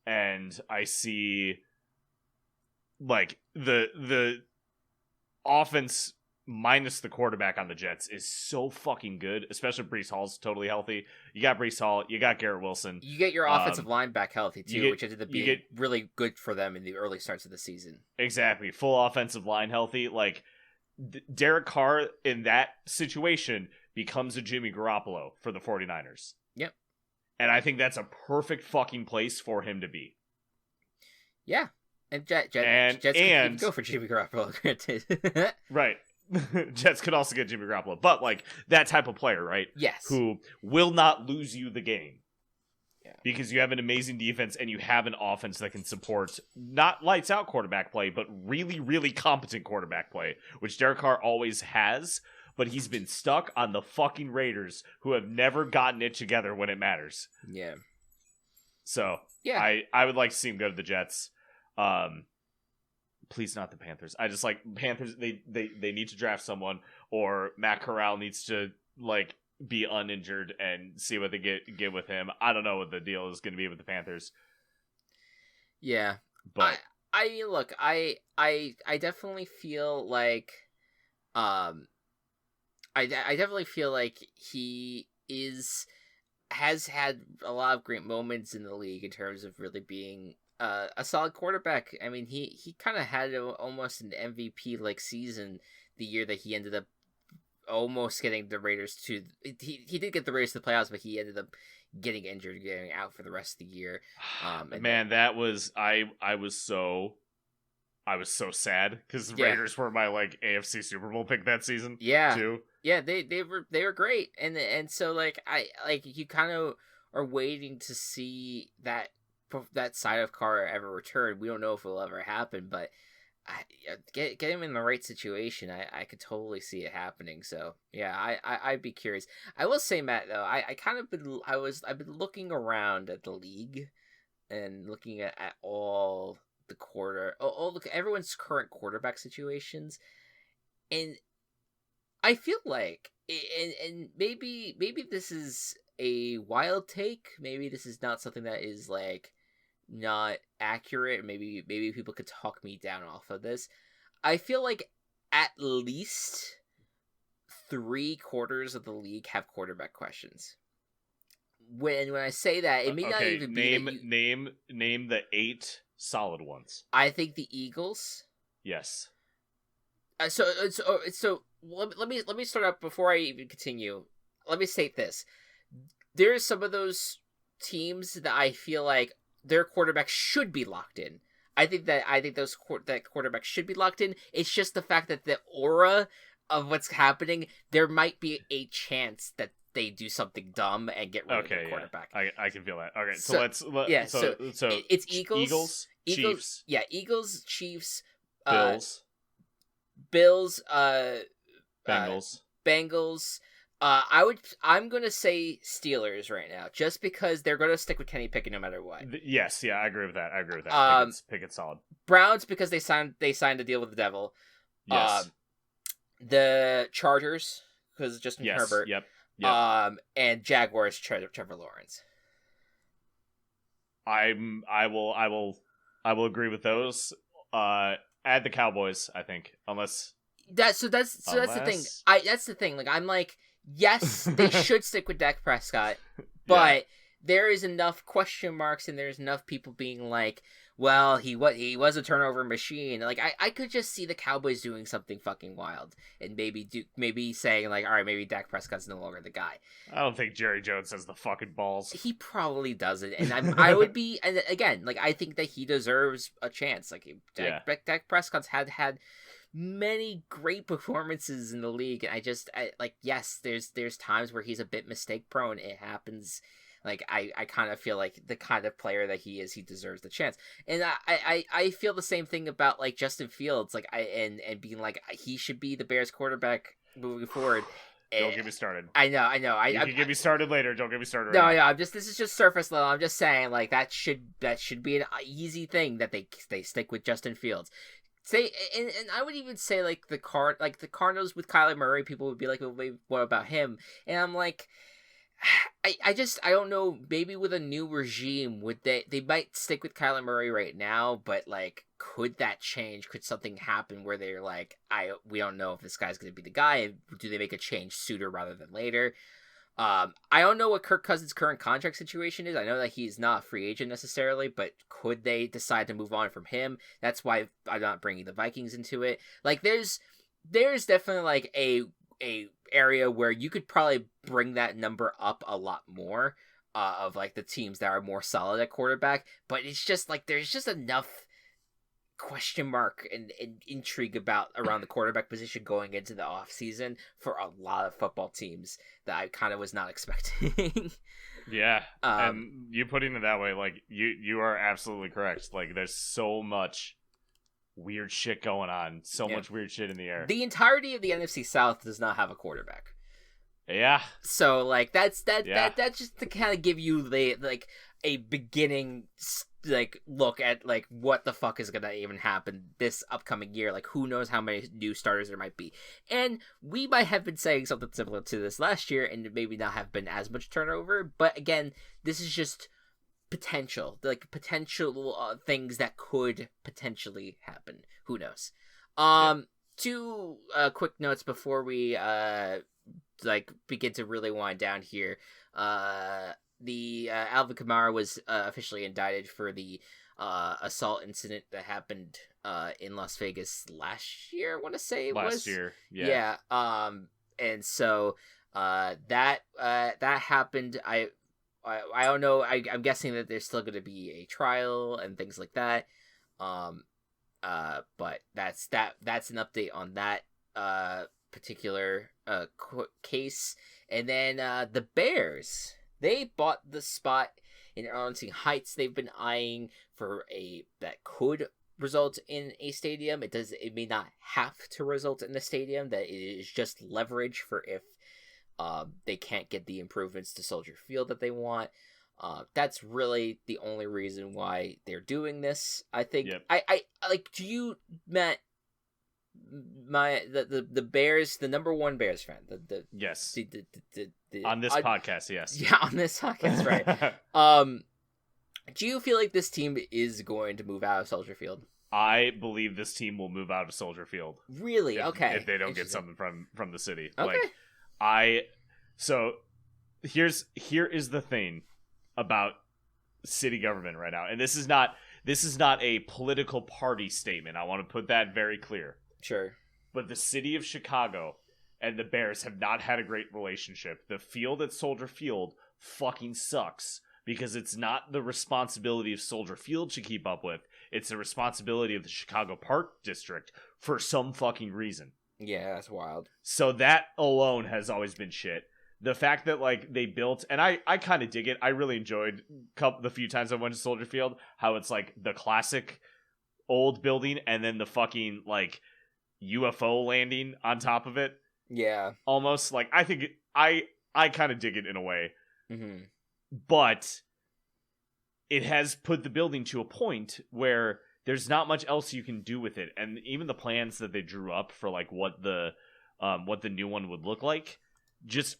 And I see like the offense minus the quarterback on the Jets is so fucking good, especially if Breece Hall's totally healthy. You got Breece Hall, you got Garrett Wilson. You get your offensive line back healthy too, which ended up being get really good for them in the early starts of the season. Exactly. Full offensive line healthy. Like, Derek Carr in that situation becomes a Jimmy Garoppolo for the 49ers. Yep. And I think that's a perfect fucking place for him to be. Yeah. And Jets could even go for Jimmy Garoppolo, granted. Right. Jets could also get Jimmy Garoppolo. But, like, that type of player, right? Yes. Who will not lose you the game. Yeah. Because you have an amazing defense and you have an offense that can support not lights out quarterback play, but really, really competent quarterback play, which Derek Carr always has. But he's been stuck on the fucking Raiders, who have never gotten it together when it matters. Yeah. So, yeah, I would like to see him go to the Jets. Please not the Panthers. I just like Panthers. They need to draft someone, or Matt Corral needs to like be uninjured and see what they get with him. I don't know what the deal is going to be with the Panthers. Yeah, but I mean, look, I definitely feel like, I definitely feel like he has had a lot of great moments in the league in terms of really being a solid quarterback. I mean, he kind of had almost an MVP like season the year that he ended up almost getting the Raiders to. He did get the Raiders to the playoffs, but he ended up getting injured, getting out for the rest of the year. Man, that was I was so sad because the Raiders were my like AFC Super Bowl pick that season. Yeah, too. Yeah, they were great, and so like you kind of are waiting to see that side of Carr ever return. We don't know if it'll ever happen, but get him in the right situation. I could totally see it happening. So yeah, I'd be curious. I will say, Matt, though, I've been looking around at the league and looking at all everyone's current quarterback situations, and I feel like, and maybe this is a wild take. Maybe this is not something that is like not accurate. Maybe people could talk me down off of this. I feel like at least 3/4 of the league have quarterback questions. When I say that, it may not even be name the 8 solid ones. I think the Eagles. Yes. So let me start up before I even continue. Let me state this: there's some of those teams that I feel like their quarterback should be locked in. I think that quarterback should be locked in. It's just the fact that the aura of what's happening, there might be a chance that they do something dumb and get rid of the quarterback. I can feel that. Okay, so it's Eagles, Chiefs. Yeah, Eagles, Chiefs, Bills, Bengals. I'm gonna say Steelers right now, just because they're gonna stick with Kenny Pickett no matter what. Yes, yeah, I agree with that. Pickett's solid. Browns, because they signed a deal with the devil. Yes. The Chargers, because Justin Herbert. Yep. And Jaguars, Trevor Lawrence. I will agree with those. Add the Cowboys, I think, unless that's the thing. That's the thing. Like, I'm like, yes, they should stick with Dak Prescott, but there is enough question marks and there's enough people being like, well, he was a turnover machine. Like, I could just see the Cowboys doing something fucking wild and maybe saying like, all right, maybe Dak Prescott's no longer the guy. I don't think Jerry Jones has the fucking balls. He probably doesn't, and I would be, and again, like, I think that he deserves a chance. Like, Dak Prescott's had many great performances in the league, and yes, there's times where he's a bit mistake prone. It happens. Like, I kind of feel like the kind of player that he is, he deserves the chance. And I feel the same thing about, like, Justin Fields, like, and being like, he should be the Bears quarterback moving forward. Don't get me started. I know. You can get me started later. Don't get me started right now. No, this is just surface level. I'm just saying, like, that should be an easy thing that they stick with Justin Fields. Say, and I would even say, like, the Cardinals with Kyler Murray, people would be like, well, what about him? And I'm like, I don't know. Maybe with a new regime, would they might stick with Kyler Murray right now, but like, could that change? Could something happen where they're like, we don't know if this guy's going to be the guy? Do they make a change sooner rather than later? I don't know what Kirk Cousins' current contract situation is. I know that he's not a free agent necessarily, but could they decide to move on from him? That's why I'm not bringing the Vikings into it. Like, there's definitely like a area where you could probably bring that number up a lot more, of like the teams that are more solid at quarterback, but it's just like there's just enough question mark and intrigue around the quarterback position going into the offseason for a lot of football teams that I kind of was not expecting. Yeah, and you putting it that way, like, you are absolutely correct. Like, there's so much weird shit going on, much weird shit in the air. The entirety of the NFC South does not have a quarterback. Yeah. So like that's just to kind of give you a beginning like look at like what the fuck is gonna even happen this upcoming year. Like, who knows how many new starters there might be, and we might have been saying something similar to this last year and maybe not have been as much turnover, but again, this is just potential things that could potentially happen. Who knows? Two quick notes before we begin to really wind down here. The Alvin Kamara was officially indicted for the assault incident that happened in Las Vegas last year. I want to say it was last year. Yeah. And so that happened. I don't know. I'm guessing that there's still going to be a trial and things like that. But that's an update on that particular case. And then the Bears, they bought the spot in Arlington Heights they've been eyeing for that could result in a stadium. It may not have to result in a stadium. That it is just leverage for if they can't get the improvements to Soldier Field that they want. That's really the only reason why they're doing this. I think. Yep. I like. Do you, Matt? The Bears, the number one Bears fan. Yes. The on this podcast, yes. Yeah, on this podcast, right? Do you feel like this team is going to move out of Soldier Field? I believe this team will move out of Soldier Field. Really? Okay. If they don't get something from the city. Okay. So here is the thing about city government right now, and this is not a political party statement. I want to put that very clear. Sure. But the city of Chicago and the Bears have not had a great relationship. The field at Soldier Field fucking sucks because it's not the responsibility of Soldier Field to keep up with. It's the responsibility of the Chicago Park District for some fucking reason. Yeah, that's wild. So that alone has always been shit. The fact that, like, they built, and I kind of dig it. I really enjoyed the few times I went to Soldier Field, how it's like the classic old building and then the fucking, like, UFO landing on top of it. Yeah. Almost. Like, I think I kind of dig it in a way. Mm-hmm. But it has put the building to a point where there's not much else you can do with it. And even the plans that they drew up for, like, what the new one would look like just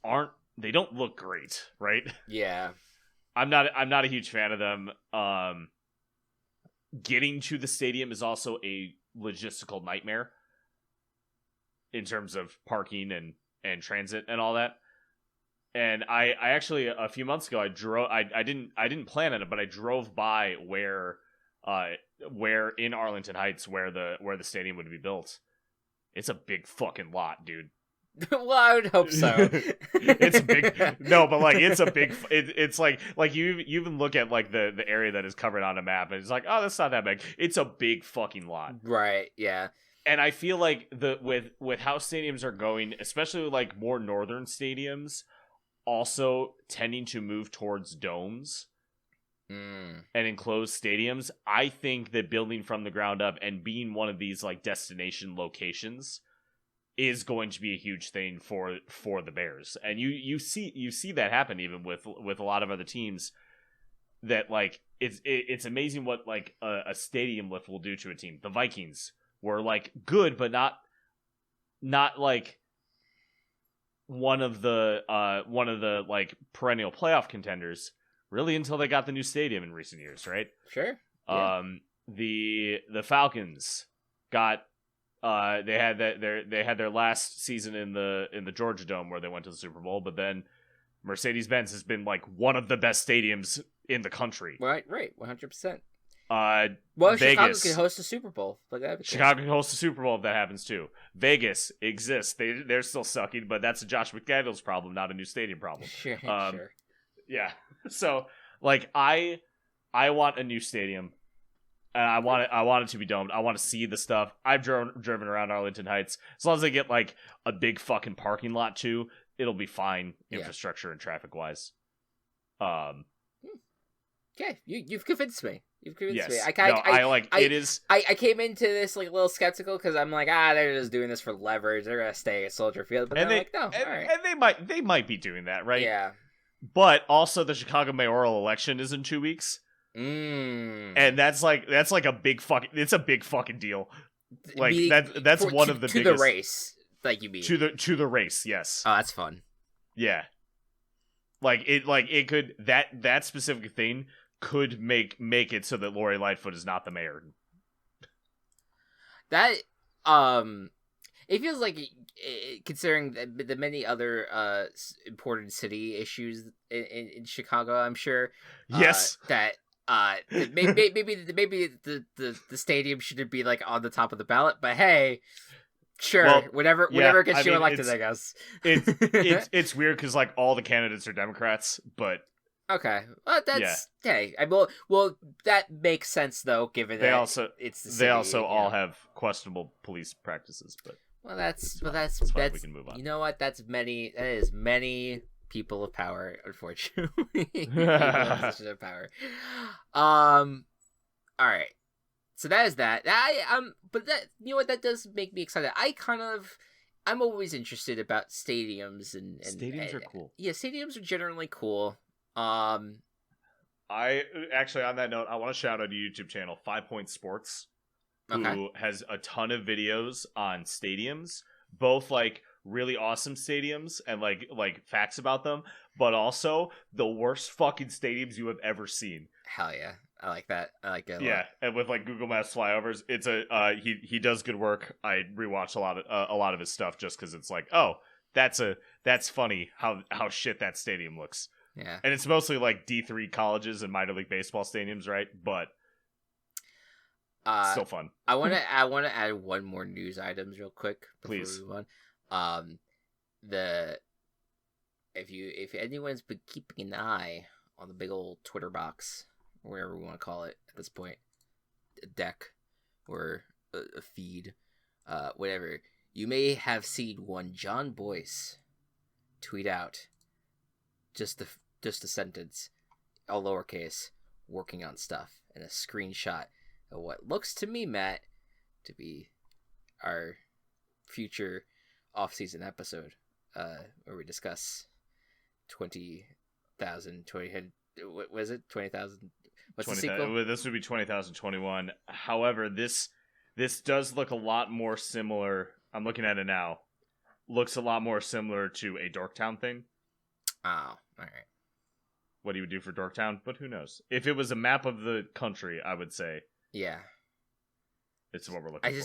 they don't look great, right? Yeah. I'm not a huge fan of them. Getting to the stadium is also a logistical nightmare in terms of parking and transit and all that. And I actually, a few months ago, I didn't plan on it, but I drove by where in Arlington Heights where the stadium would be built. It's a big fucking lot, dude. Well, I would hope so. It's a big no, but like it's a big. It's like you even look at like the area that is covered on a map, and it's like, oh, that's not that big. It's a big fucking lot, right? Yeah. And I feel like with how stadiums are going, especially like more northern stadiums, also tending to move towards domes and enclosed stadiums. I think that building from the ground up and being one of these like destination locations is going to be a huge thing for the Bears. And you see that happen even with a lot of other teams, that like it's amazing what like a stadium lift will do to a team. The Vikings were like good, but not like one of the like perennial playoff contenders really until they got the new stadium in recent years, right? Sure. Yeah. The Falcons got they had their last season in the Georgia Dome where they went to the Super Bowl, but then Mercedes-Benz has been like one of the best stadiums in the country. Right, 100%. Well, Vegas. Chicago can host a Super Bowl. Chicago can host a Super Bowl if that happens too. Vegas exists. They're still sucking, but that's a Josh McDaniels problem, not a new stadium problem. Sure. Yeah. So like I want a new stadium. And I want it to be domed. I want to see the stuff. I've driven around Arlington Heights. As long as they get like a big fucking parking lot too, it'll be fine, infrastructure and traffic wise. Okay, you've convinced me. You've convinced me. I came into this like a little skeptical because I'm like, they're just doing this for leverage. They're gonna stay at Soldier Field, but they're like, no, all right. And they might be doing that, right? Yeah. But also, the Chicago mayoral election is in 2 weeks. And that's like a big fucking. It's a big fucking deal. Like that's one of the biggest to the race. Like you mean to the race? Yes. Oh, that's fun. Yeah. It could that specific thing could make it so that Lori Lightfoot is not the mayor. That it feels like considering the many other important city issues in Chicago, I'm sure. Yes. That maybe the stadium shouldn't be like on the top of the ballot, but hey. Sure, well, whatever gets you elected, I guess. It's weird because like all the candidates are Democrats, but okay, well, that's hey. Well, that makes sense though, given that it's the city, they also all have questionable police practices. But that's fine. We can move on. You know what? That is many people of power, unfortunately. People in position of power. All right. So that is that. But that, you know what, that does make me excited. I'm always interested about stadiums and stadiums are cool. Yeah, stadiums are generally cool. I actually, on that note, I want to shout out a YouTube channel, 5 Point Sports, who has a ton of videos on stadiums, both like really awesome stadiums and like facts about them, but also the worst fucking stadiums you have ever seen. Hell yeah. I like that. I like it. Yeah, and with like Google Maps flyovers, it's he does good work. I rewatch a lot of his stuff just because it's like, oh, that's funny how shit that stadium looks. Yeah, and it's mostly like D3 colleges and minor league baseball stadiums, right? But still fun. I want to add one more news items real quick. Please. We move on. If anyone's been keeping an eye on the big old Twitter box, whatever we want to call it at this point, a deck or a feed, whatever, you may have seen one John Boyce tweet out just a sentence, all lowercase, working on stuff, and a screenshot of what looks to me, Matt, to be our future off-season episode, where we discuss 20,000. What was it? 20,000. What's the sequel? This would be 20,021. However, this does look a lot more similar. I'm looking at it now. Looks a lot more similar to a Dorktown thing. Oh, all right. What he would do for Dorktown, but who knows? If it was a map of the country, I would say. Yeah. It's what we're looking for.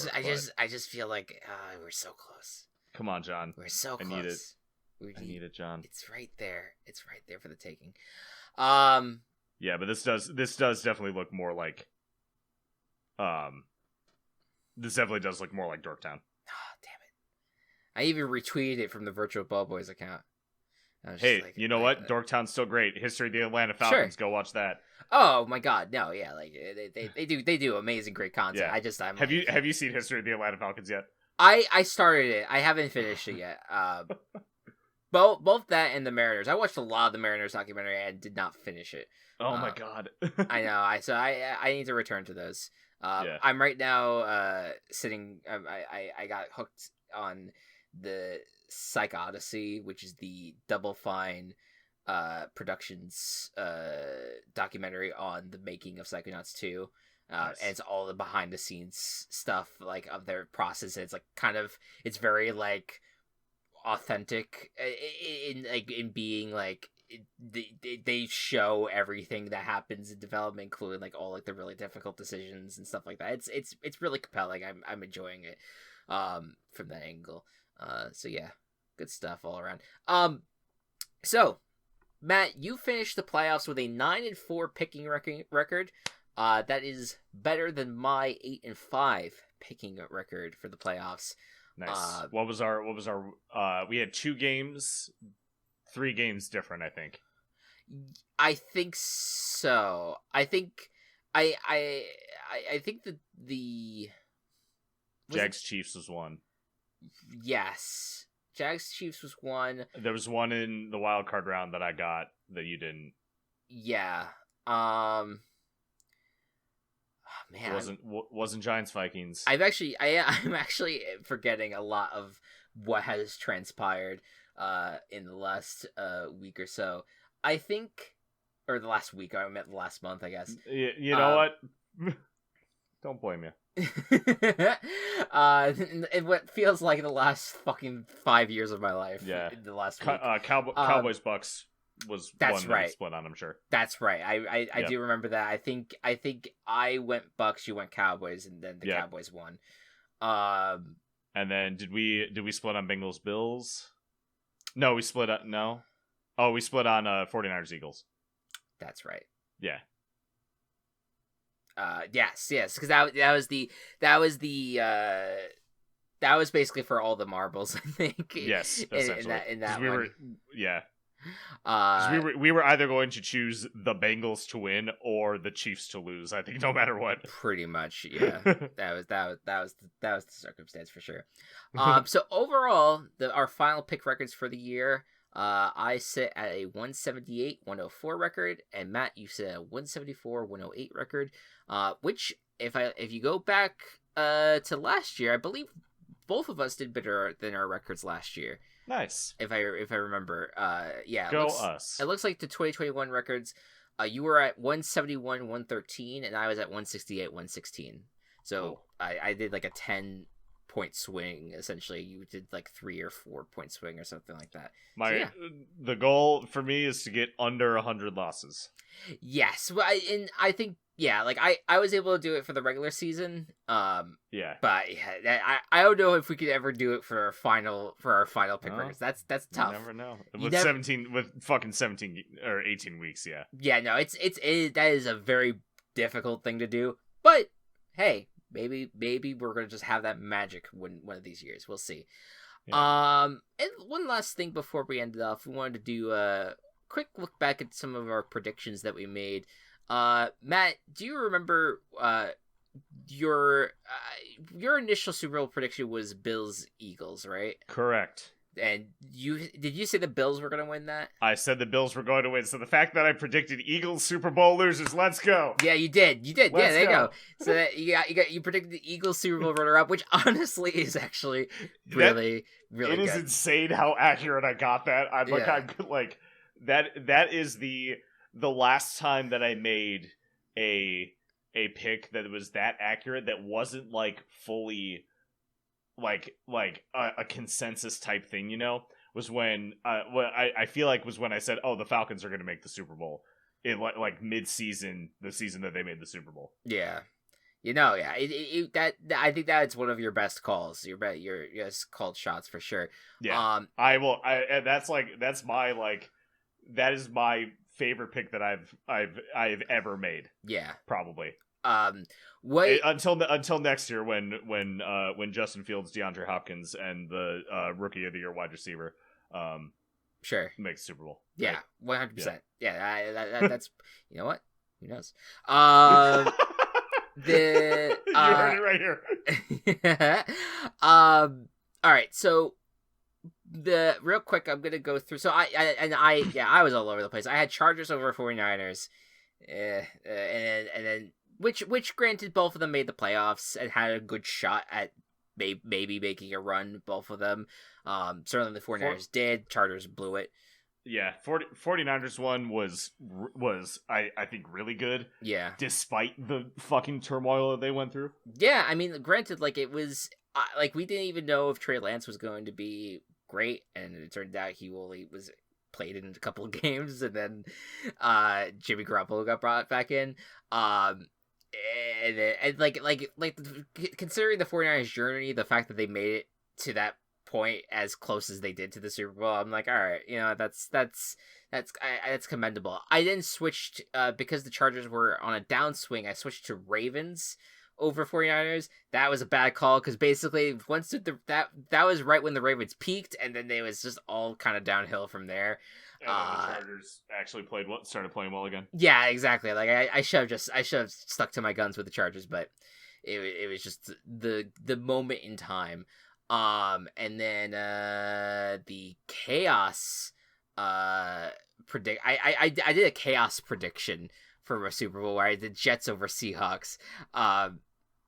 I just feel like we're so close. Come on, John. We're so close. I need it, John. It's right there. It's right there for the taking. Yeah, but this does definitely look more like this definitely does look more like Dorktown. Oh, damn it. I even retweeted it from the Virtual Ball Boys account. Hey, like, you know what? Dorktown's still great. History of the Atlanta Falcons. Sure. Go watch that. Oh my God, no, yeah, like they do amazing, great content. Yeah. Have you seen History of the Atlanta Falcons yet? I started it. I haven't finished it yet. Both that and the Mariners. I watched a lot of the Mariners documentary and did not finish it. Oh my God. I know. I need to return to those. I'm right now sitting. I got hooked on the Psych Odyssey, which is the Double Fine Productions documentary on the making of Psychonauts 2. Nice. And it's all the behind the scenes stuff, like, of their process. It's like it's very like authentic in being like they show everything that happens in development, including like all like the really difficult decisions and stuff like that. It's really compelling. I'm enjoying it from that angle. So yeah, good stuff all around. So Matt, you finished the playoffs with a 9-4 picking record. That is better than my 8-5 picking record for the playoffs. Nice. What was our we had 2 games, 3 games different, I think. I think so. I think I think that the Jags Chiefs was 1. Yes. Jags Chiefs was 1. There was 1 in the wild card round that I got that you didn't. Yeah. Man, wasn't Giants Vikings. I'm actually forgetting a lot of what has transpired in the last week or so. I think, or the last week. I meant the last month, I guess. You know what? Don't blame you. In what feels like the last fucking 5 years of my life. Yeah. In the last week. Cowboys Bucks was that's one right. Split on, I'm sure. That's right. I do remember that. I think I went Bucks, you went Cowboys, and then the Cowboys won. And then did we split on Bengals Bills? No, we split up. No. Oh, we split on 49ers Eagles. That's right. Yeah. Yes, because that was basically for all the marbles, I think. Yes, essentially. In that we one. were, yeah. We were either going to choose the Bengals to win or the Chiefs to lose. I think no matter what. Pretty much, yeah. that was the circumstance for sure. So overall, our final pick records for the year. I sit at a 178-104 record, and Matt, you sit at a 174-108 record. Which, if you go back to last year, I believe both of us did better than our records last year. Nice. If I remember, yeah. Go us. It looks like the 2021 records. You were at 171-113, and I was at 168-116. So cool. I did like a 10-point swing. Essentially, you did like 3 or 4 point swing or something like that. The goal for me is to get under 100 losses. Yes, I think. Yeah, like I was able to do it for the regular season. Yeah. But I don't know if we could ever do it for our final pick records. That's tough. You never know. With fucking 17 or 18 weeks, yeah. Yeah, no, that is a very difficult thing to do. But hey, maybe we're gonna just have that magic one of these years. We'll see. Yeah. And one last thing before we end it off, we wanted to do a quick look back at some of our predictions that we made. Matt, do you remember your initial Super Bowl prediction was Bills Eagles, right? Correct. And did you say the Bills were going to win that? I said the Bills were going to win. So the fact that I predicted Eagles Super Bowl losers, let's go. Yeah, you did. Yeah, there you go. So that you predicted the Eagles Super Bowl runner up, which honestly is actually really good. It is insane how accurate I got that. I'm like that is the last time that I made a pick that was that accurate that wasn't like fully like a consensus type thing, you know, was when I feel like was when I said, oh, the Falcons are going to make the Super Bowl in like mid-season, the season that they made the Super Bowl. Yeah. Yeah, I think that's one of your best calls. Your best called shots for sure. Yeah. That is my favorite pick that I've ever made. Yeah, probably. Until next year when Justin Fields, DeAndre Hopkins, and the Rookie of the Year wide receiver, sure, makes Super Bowl. Yeah, 100%. Yeah, that's you know what? Who knows? You heard it right here. All right, so. The real quick, I'm gonna go through. So I was all over the place. I had Chargers over 49ers, and then which granted both of them made the playoffs and had a good shot at maybe making a run. Both of them, certainly the 49ers did. Chargers blew it. Yeah, 49ers one was I think really good. Yeah, despite the fucking turmoil that they went through. Yeah, I mean, granted, like it was like we didn't even know if Trey Lance was going to be great, and it turned out he only was played in a couple of games, and then Jimmy Garoppolo got brought back in. And considering the 49ers journey, the fact that they made it to that point as close as they did to the Super Bowl, I'm like, all right, that's commendable. I then switched because the Chargers were on a downswing. I switched to Ravens over 49ers. That was a bad call because basically once that was right when the Ravens peaked, and then they was just all kind of downhill from there. And then the Chargers actually started playing well again. Yeah, exactly. Like I should have stuck to my guns with the Chargers, but it was just the moment in time. And then the chaos predict. I did a chaos prediction for a Super Bowl where I did Jets over Seahawks.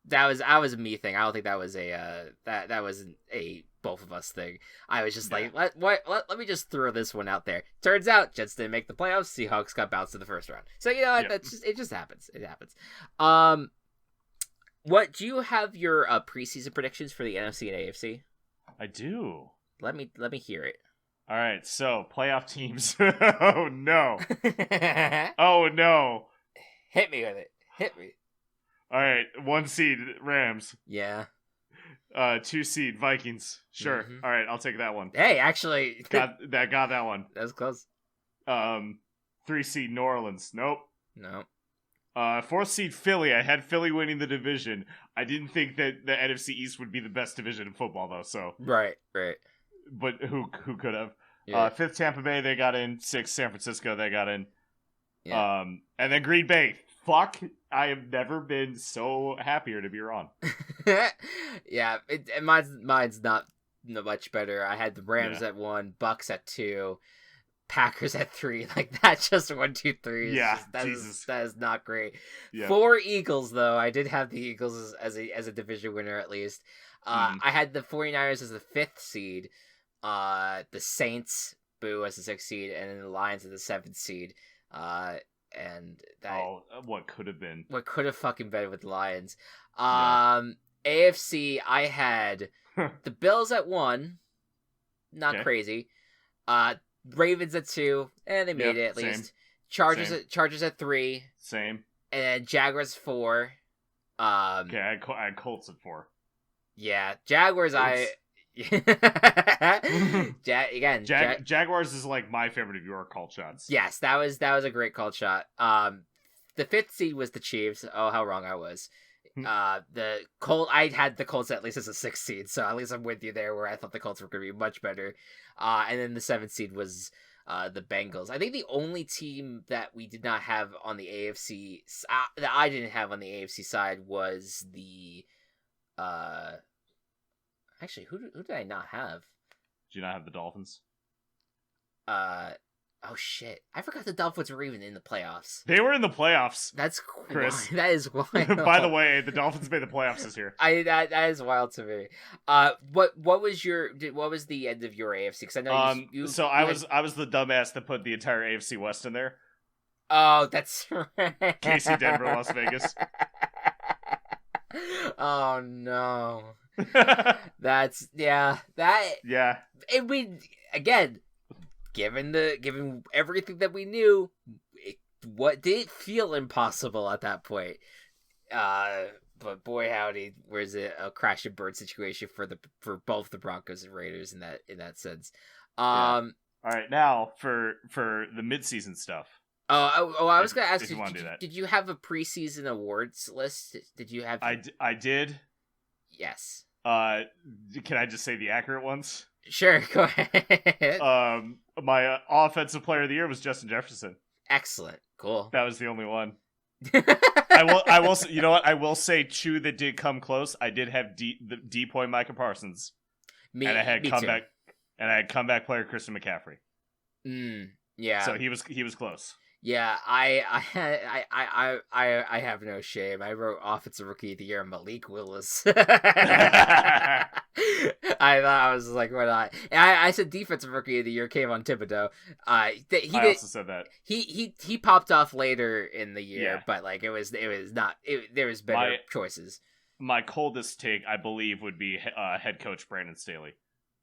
That was a me thing. I don't think that was that wasn't a both of us thing. I was just like, let me just throw this one out there. Turns out Jets didn't make the playoffs. Seahawks got bounced in the first round. So it just happens. It happens. What do you have your preseason predictions for the NFC and AFC? I do. Let me hear it. All right, so playoff teams. Oh no. Oh no. Hit me with it. Hit me. All right, 1 seed Rams. Yeah. 2 seed Vikings. Sure. Mm-hmm. All right, I'll take that one. Hey, actually, got that one. That was close. 3 seed New Orleans. Nope. No. 4th seed Philly. I had Philly winning the division. I didn't think that the NFC East would be the best division in football, though. So right. But who could have? Yeah. 5th Tampa Bay, they got in. 6th San Francisco, they got in. Yeah. And then Green Bay. Fuck! I have never been so happier to be wrong. Yeah, mine's not much better. I had the Rams at 1, Bucks at 2, Packers at 3. Like that's just 1, 2, 3. Yeah, that is not great. Yeah. 4 Eagles though. I did have the Eagles as a division winner at least. I had the 49ers as the 5th seed, the Saints as the 6th seed, and then the Lions as the 7th seed. And that what could have been? What could have fucking been with the Lions? AFC, I had the Bills at 1, not crazy. Ravens at 2, and they made it at least. Chargers at 3, same. And Jaguars 4. I had Colts at 4. Yeah, Jaguars. Jaguars is like my favorite of your called shots. Yes, that was a great called shot. The 5th seed was the Chiefs. Oh, how wrong I was. I had the Colts at least as a 6th seed, so at least I'm with you there where I thought the Colts were going to be much better. And then the 7th seed was the Bengals. I think the only team that we did not have on the AFC that I didn't have on the AFC side was the actually, who did I not have? Did you not have the Dolphins? Oh shit! I forgot the Dolphins were even in the playoffs. They were in the playoffs. That's Chris. That is wild. By the way, the Dolphins made the playoffs this year. That is wild to me. What was the end of your AFC? Because I know you I was the dumbass that put the entire AFC West in there. Oh, that's right. KC, Denver, Las Vegas. Oh no. Again, given everything that we knew, what did feel impossible at that point. But boy howdy, where's it a crash and burn situation for both the Broncos and Raiders in that sense. All right, now for the midseason stuff. I was gonna ask you, did you have a preseason awards list? Did you have? I did. Yes. Can I just say the accurate ones? Sure, go ahead. My offensive player of the year was Justin Jefferson. Excellent, cool. That was the only one. I will. You know what? I will say two that did come close. I did have D point Micah Parsons, and I had comeback player Christian McCaffrey. Yeah. So he was close. Yeah, I have no shame. I wrote Offensive Rookie of the Year Malik Willis. I was like, why not? And I said Defensive Rookie of the Year Kayvon Thibodeau. I also said that. He popped off later in the year, but like it was not. There was better choices. My coldest take, I believe, would be head coach Brandon Staley.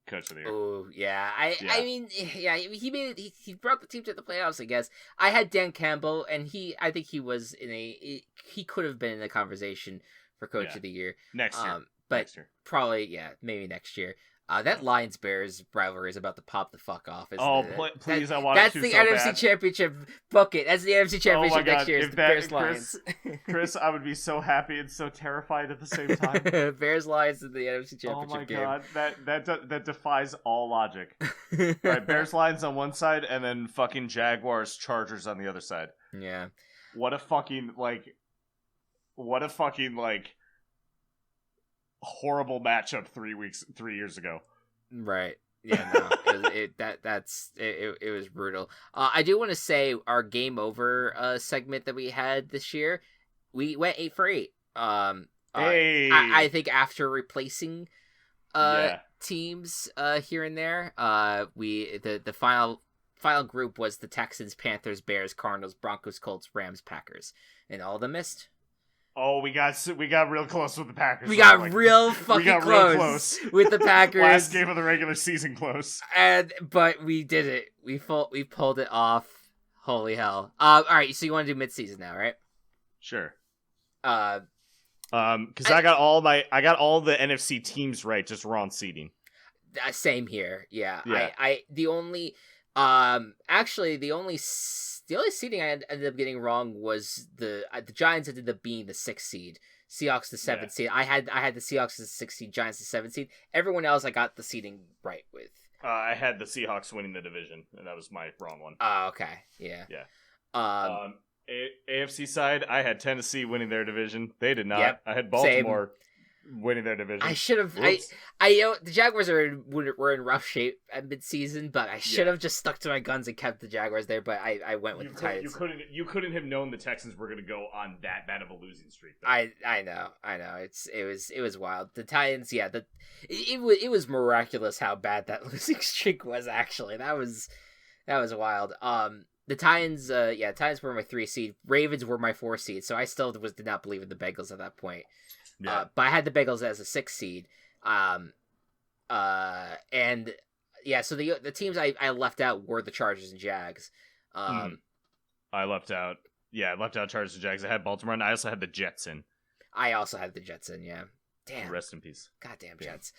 Coach of the Year. Oh yeah, I Yeah. I mean yeah, he brought the team to the playoffs. I guess I had Dan Campbell, and I think he was he could have been in the conversation for Coach of the Year Next year. but Next year. probably maybe next year. That Lions Bears rivalry is about to pop the fuck off. Please, I want that's it to the so NFC bad. Championship bucket. That's the NFC Championship next year. Is the Bears Chris, Lions. Chris, I would be so happy and so terrified at the same time. Bears Lions in the NFC Championship game. Oh my god, that defies all logic. All right, Bears Lions on one side, and then fucking Jaguars Chargers on the other side. Yeah. What a fucking horrible matchup 3 years ago. Right. Yeah, no. It was brutal. I do want to say our game over segment that we had this year, we went 8 for 8. Hey. I think after replacing teams here and there, the final group was the Texans, Panthers, Bears, Cardinals, Broncos, Colts, Rams, Packers, and all of them missed. Oh, we got real close with the Packers. We got real close with the Packers. Last game of the regular season close. But we did it. We pulled it off. Holy hell. All right, so you want to do mid-season now, right? Sure. Because I got all the NFC teams right, just wrong seeding. Same here. Yeah. The only seeding I ended up getting wrong was the Giants ended up being the 6th seed, Seahawks the 7th seed. I had the Seahawks as the 6th seed, Giants the 7th seed. Everyone else I got the seeding right with. I had the Seahawks winning the division, and that was my wrong one. Oh, okay. Yeah. Yeah. AFC side, I had Tennessee winning their division. They did not. Yep, I had Baltimore winning their division. I should have. The Jaguars were in rough shape at midseason, but I should have just stuck to my guns and kept the Jaguars there. But I went with the Titans. You couldn't have known the Texans were going to go on that bad of a losing streak. Though. I know. It was wild. The Titans, yeah. It was miraculous how bad that losing streak was. Actually, that was wild. The Titans, Titans were my 3 seed. Ravens were my 4 seed. So I still did not believe in the Bengals at that point. Yeah. But I had the Bengals as a 6th seed. So the teams I left out were the Chargers and Jags. I left out Chargers and Jags. I had Baltimore, and I also had the Jets in. I also had the Jets in, yeah. Damn. Rest in peace. Goddamn Jets.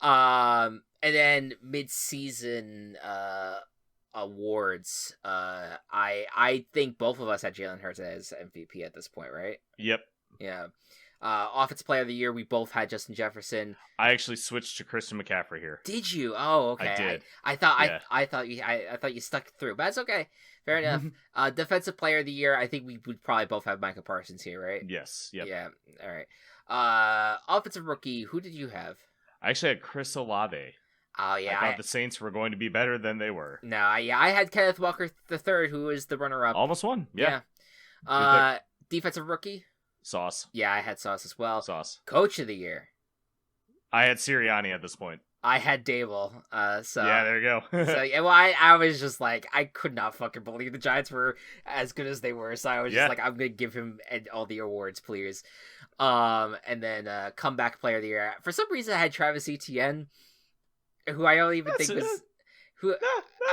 And then mid-season awards, I think both of us had Jalen Hurts as MVP at this point, right? Yep. Yeah. Offensive Player of the Year, we both had Justin Jefferson. I actually switched to Christian McCaffrey here. Did you? Oh, okay. I did. I thought you stuck through, but that's okay. Fair enough. Defensive Player of the Year, I think we would probably both have Micah Parsons here, right? Yes. Yep. Yeah. All right. Offensive Rookie, who did you have? I actually had Chris Olave. Oh yeah. I thought the Saints were going to be better than they were. No, I had Kenneth Walker III, who was the runner-up. Almost won. Yeah. Defensive Rookie. Sauce. Yeah, I had Sauce as well. Sauce. Coach of the Year. I had Sirianni at this point. I had Dable. Yeah, there you go. I was just like, I could not fucking believe the Giants were as good as they were. So I was just like, I'm gonna give him all the awards, please. And then Comeback Player of the Year. For some reason, I had Travis Etienne, who I don't even think was. No,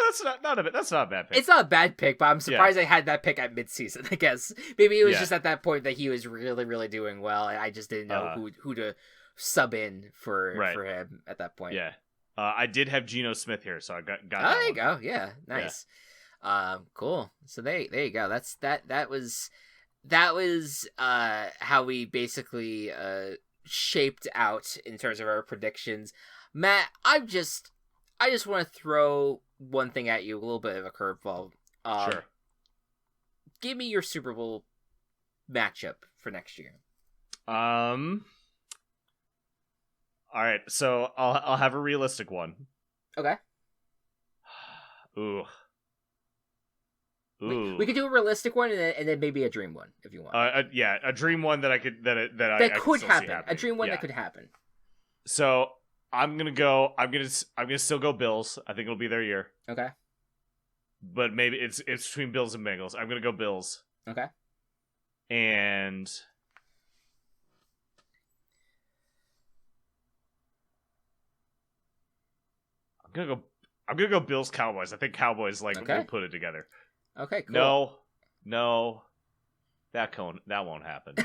that's not a bad pick. It's not a bad pick, but I'm surprised I had that pick at midseason. I guess maybe it was just at that point that he was really, really doing well, and I just didn't know who to sub in for him at that point. Yeah, I did have Geno Smith here, so I got. Oh, there you go. Yeah, nice. Yeah. Cool. So there you go. That was how we basically shaped out in terms of our predictions. Matt, I just want to throw one thing at you, a little bit of a curveball. Sure. Give me your Super Bowl matchup for next year. All right, so I'll have a realistic one. Okay. Ooh. We could do a realistic one and then maybe a dream one if you want. A dream one that I could that could happen. A dream one that could happen. So I'm gonna still go Bills. I think it'll be their year. Okay. But maybe it's between Bills and Bengals. I'm gonna go Bills. Okay. And I'm gonna go Bills Cowboys. I think Cowboys will put it together. Okay, cool. No, that won't happen.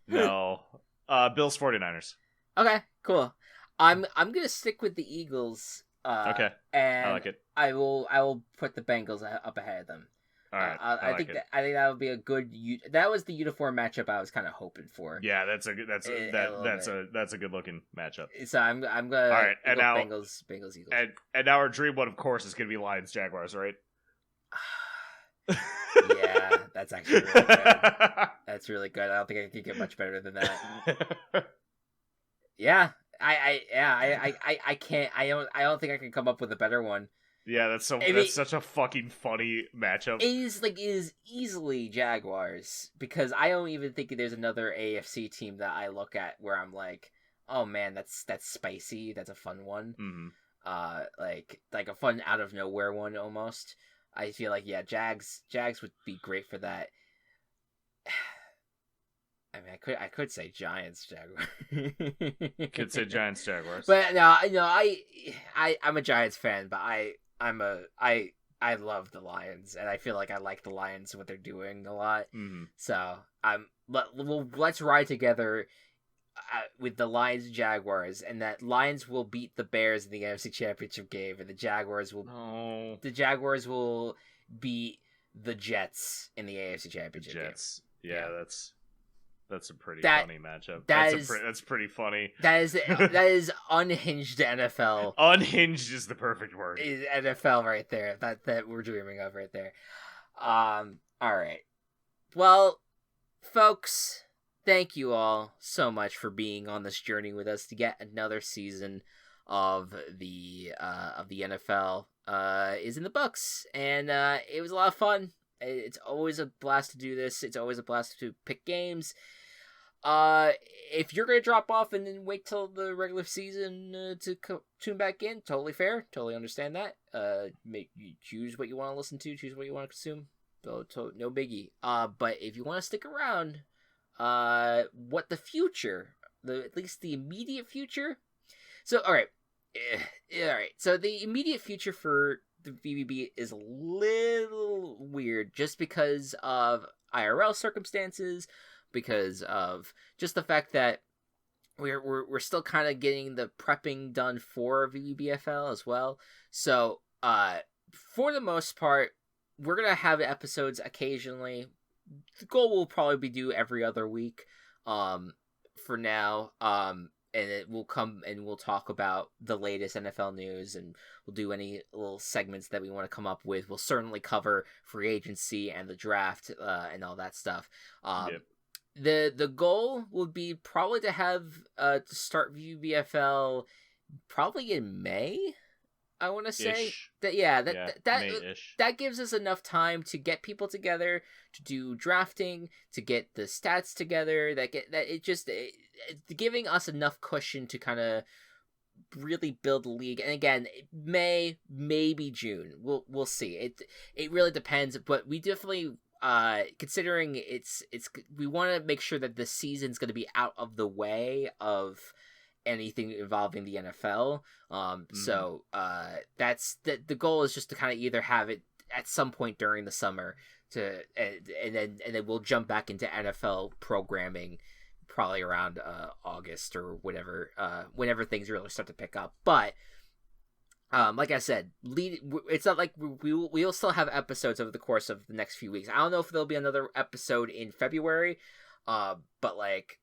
No, Bills 49ers. Okay, cool. I'm gonna stick with the Eagles. Okay, and I like it. I will put the Bengals up ahead of them. All right, I think that would be a good. That was the uniform matchup I was kind of hoping for. Yeah, that's a good looking matchup. So I'm gonna. All right, and now Bengals Eagles. And now our dream one, of course, is gonna be Lions Jaguars, right? Yeah, that's actually really good. That's really good. I don't think I can get much better than that. Yeah, I can't. I don't think I can come up with a better one. Yeah, that's such a fucking funny matchup. It is easily Jaguars, because I don't even think there's another AFC team that I look at where I'm like, oh man, that's spicy. That's a fun one. Mm-hmm. Like a fun out of nowhere one almost. I feel like Jags would be great for that. I mean, I could say Giants Jaguars. Could say Giants Jaguars, but no, I'm a Giants fan, but I love the Lions, and I feel like I like the Lions, what they're doing a lot. Mm-hmm. So let's ride together with the Lions and Jaguars, and that Lions will beat the Bears in the NFC Championship game, and the Jaguars will beat the Jets in the AFC Championship game. Yeah, that's a pretty funny matchup. That's pretty funny. That is unhinged NFL. Unhinged is the perfect word. Is NFL right there. That we're dreaming of right there. All right. Well, folks, thank you all so much for being on this journey with us to get another season of the NFL is in the books, and it was a lot of fun. It's always a blast to do this. It's always a blast to pick games. If you're gonna drop off and then wait till the regular season to tune back in, totally fair. Totally understand that. You choose what you want to listen to. Choose what you want to consume. No biggie. But if you want to stick around, what the future, at least the immediate future. So all right. So the immediate future for the VBB is a little weird, just because of IRL circumstances, because of just the fact that we're still kind of getting the prepping done for VBBFL as well. So for the most part, we're gonna have episodes occasionally. The goal will probably be do every other week for now. And it will come and we'll talk about the latest NFL news, and we'll do any little segments that we want to come up with. We'll certainly cover free agency and the draft and all that stuff. Yep. The goal would be probably to have to start VBFL probably in May. I want to say that gives us enough time to get people together, to do drafting, to get the stats together. Giving us enough cushion to kind of really build the league. And again, May, maybe June. We'll see. It really depends. But we definitely considering we want to make sure that the season's going to be out of the way of anything involving the NFL. So that's the goal is just to kind of either have it at some point during the summer and then we'll jump back into NFL programming probably around August or whatever, whenever things really start to pick up. But like I said, it's not like we'll still have episodes over the course of the next few weeks. I don't know if there'll be another episode in February, but like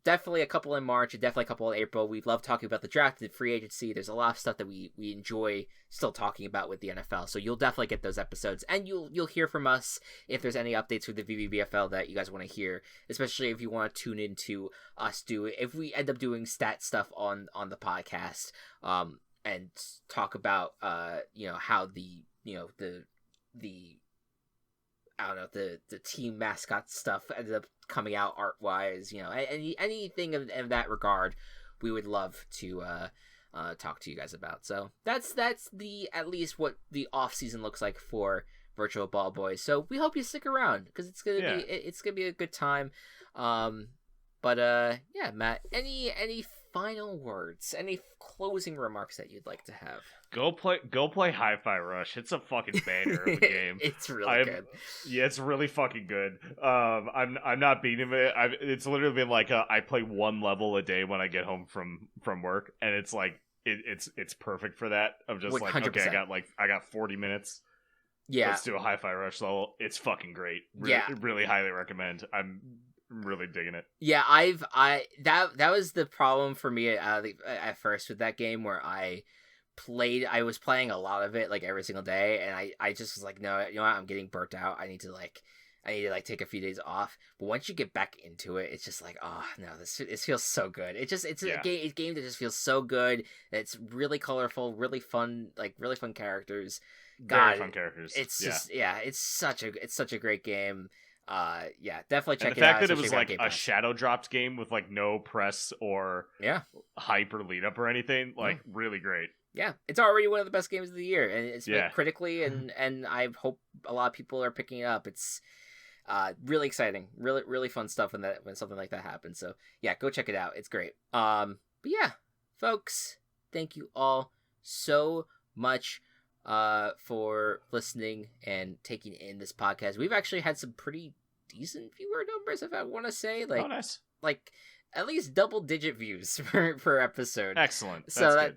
definitely a couple in March and definitely a couple in April. We love talking about the draft and free agency. There's a lot of stuff that we enjoy still talking about with the NFL. So you'll definitely get those episodes, and you'll hear from us if there's any updates with the VBBFL that you guys want to hear, especially if you want to tune into us if we end up doing stat stuff on the podcast, and talk about how the I don't know, the team mascot stuff ended up coming out art-wise, anything of that regard, we would love to talk to you guys about. So that's at least what the off-season looks like for Virtual Ball Boys. So we hope you stick around, because it's gonna be a good time. But Matt, any final words, any closing remarks that you'd like to have? Go play Hi-Fi Rush. It's a fucking banger of a game. It's really good. Yeah, it's really fucking good. I'm not beating it. It's literally been like I play one level a day when I get home from work, and it's like it's perfect for that. I'm just 100%. Like, okay, I got 40 minutes. Yeah, let's do a Hi-Fi Rush level. It's fucking great. Really highly recommend. I'm really digging it. Yeah, that was the problem for me at first with that game, where I was playing a lot of it like every single day, and I just was like, no, you know what, I'm getting burnt out. I need to take a few days off. But once you get back into it, it's just like, oh no, it feels so good. It's a game that just feels so good. It's really colorful, really fun, like really fun characters. Very fun characters. It's just it's such a great game. Definitely check it out. The fact that it was like a shadow dropped game with like no press or hype or lead up or anything, like really great. Yeah, it's already one of the best games of the year, and it's been critically, and I hope a lot of people are picking it up. It's really exciting, really fun stuff when something like that happens. So yeah, go check it out. It's great. But yeah, folks, thank you all so much for listening and taking in this podcast. We've actually had some pretty decent viewer numbers, if I want to say, like, nice. Like at least double-digit views per episode. Excellent.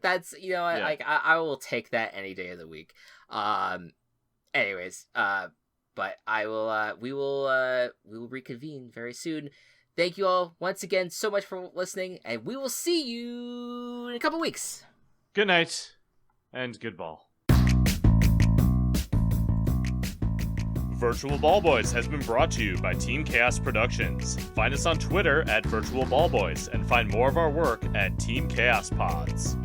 That's you know, like I will take that any day of the week. Anyways, but we will reconvene very soon. Thank you all once again so much for listening, and we will see you in a couple weeks. Good night and good ball. Virtual Ball Boys has been brought to you by Team Chaos Productions. Find us on Twitter at Virtual Ball Boys and find more of our work at Team Chaos Pods.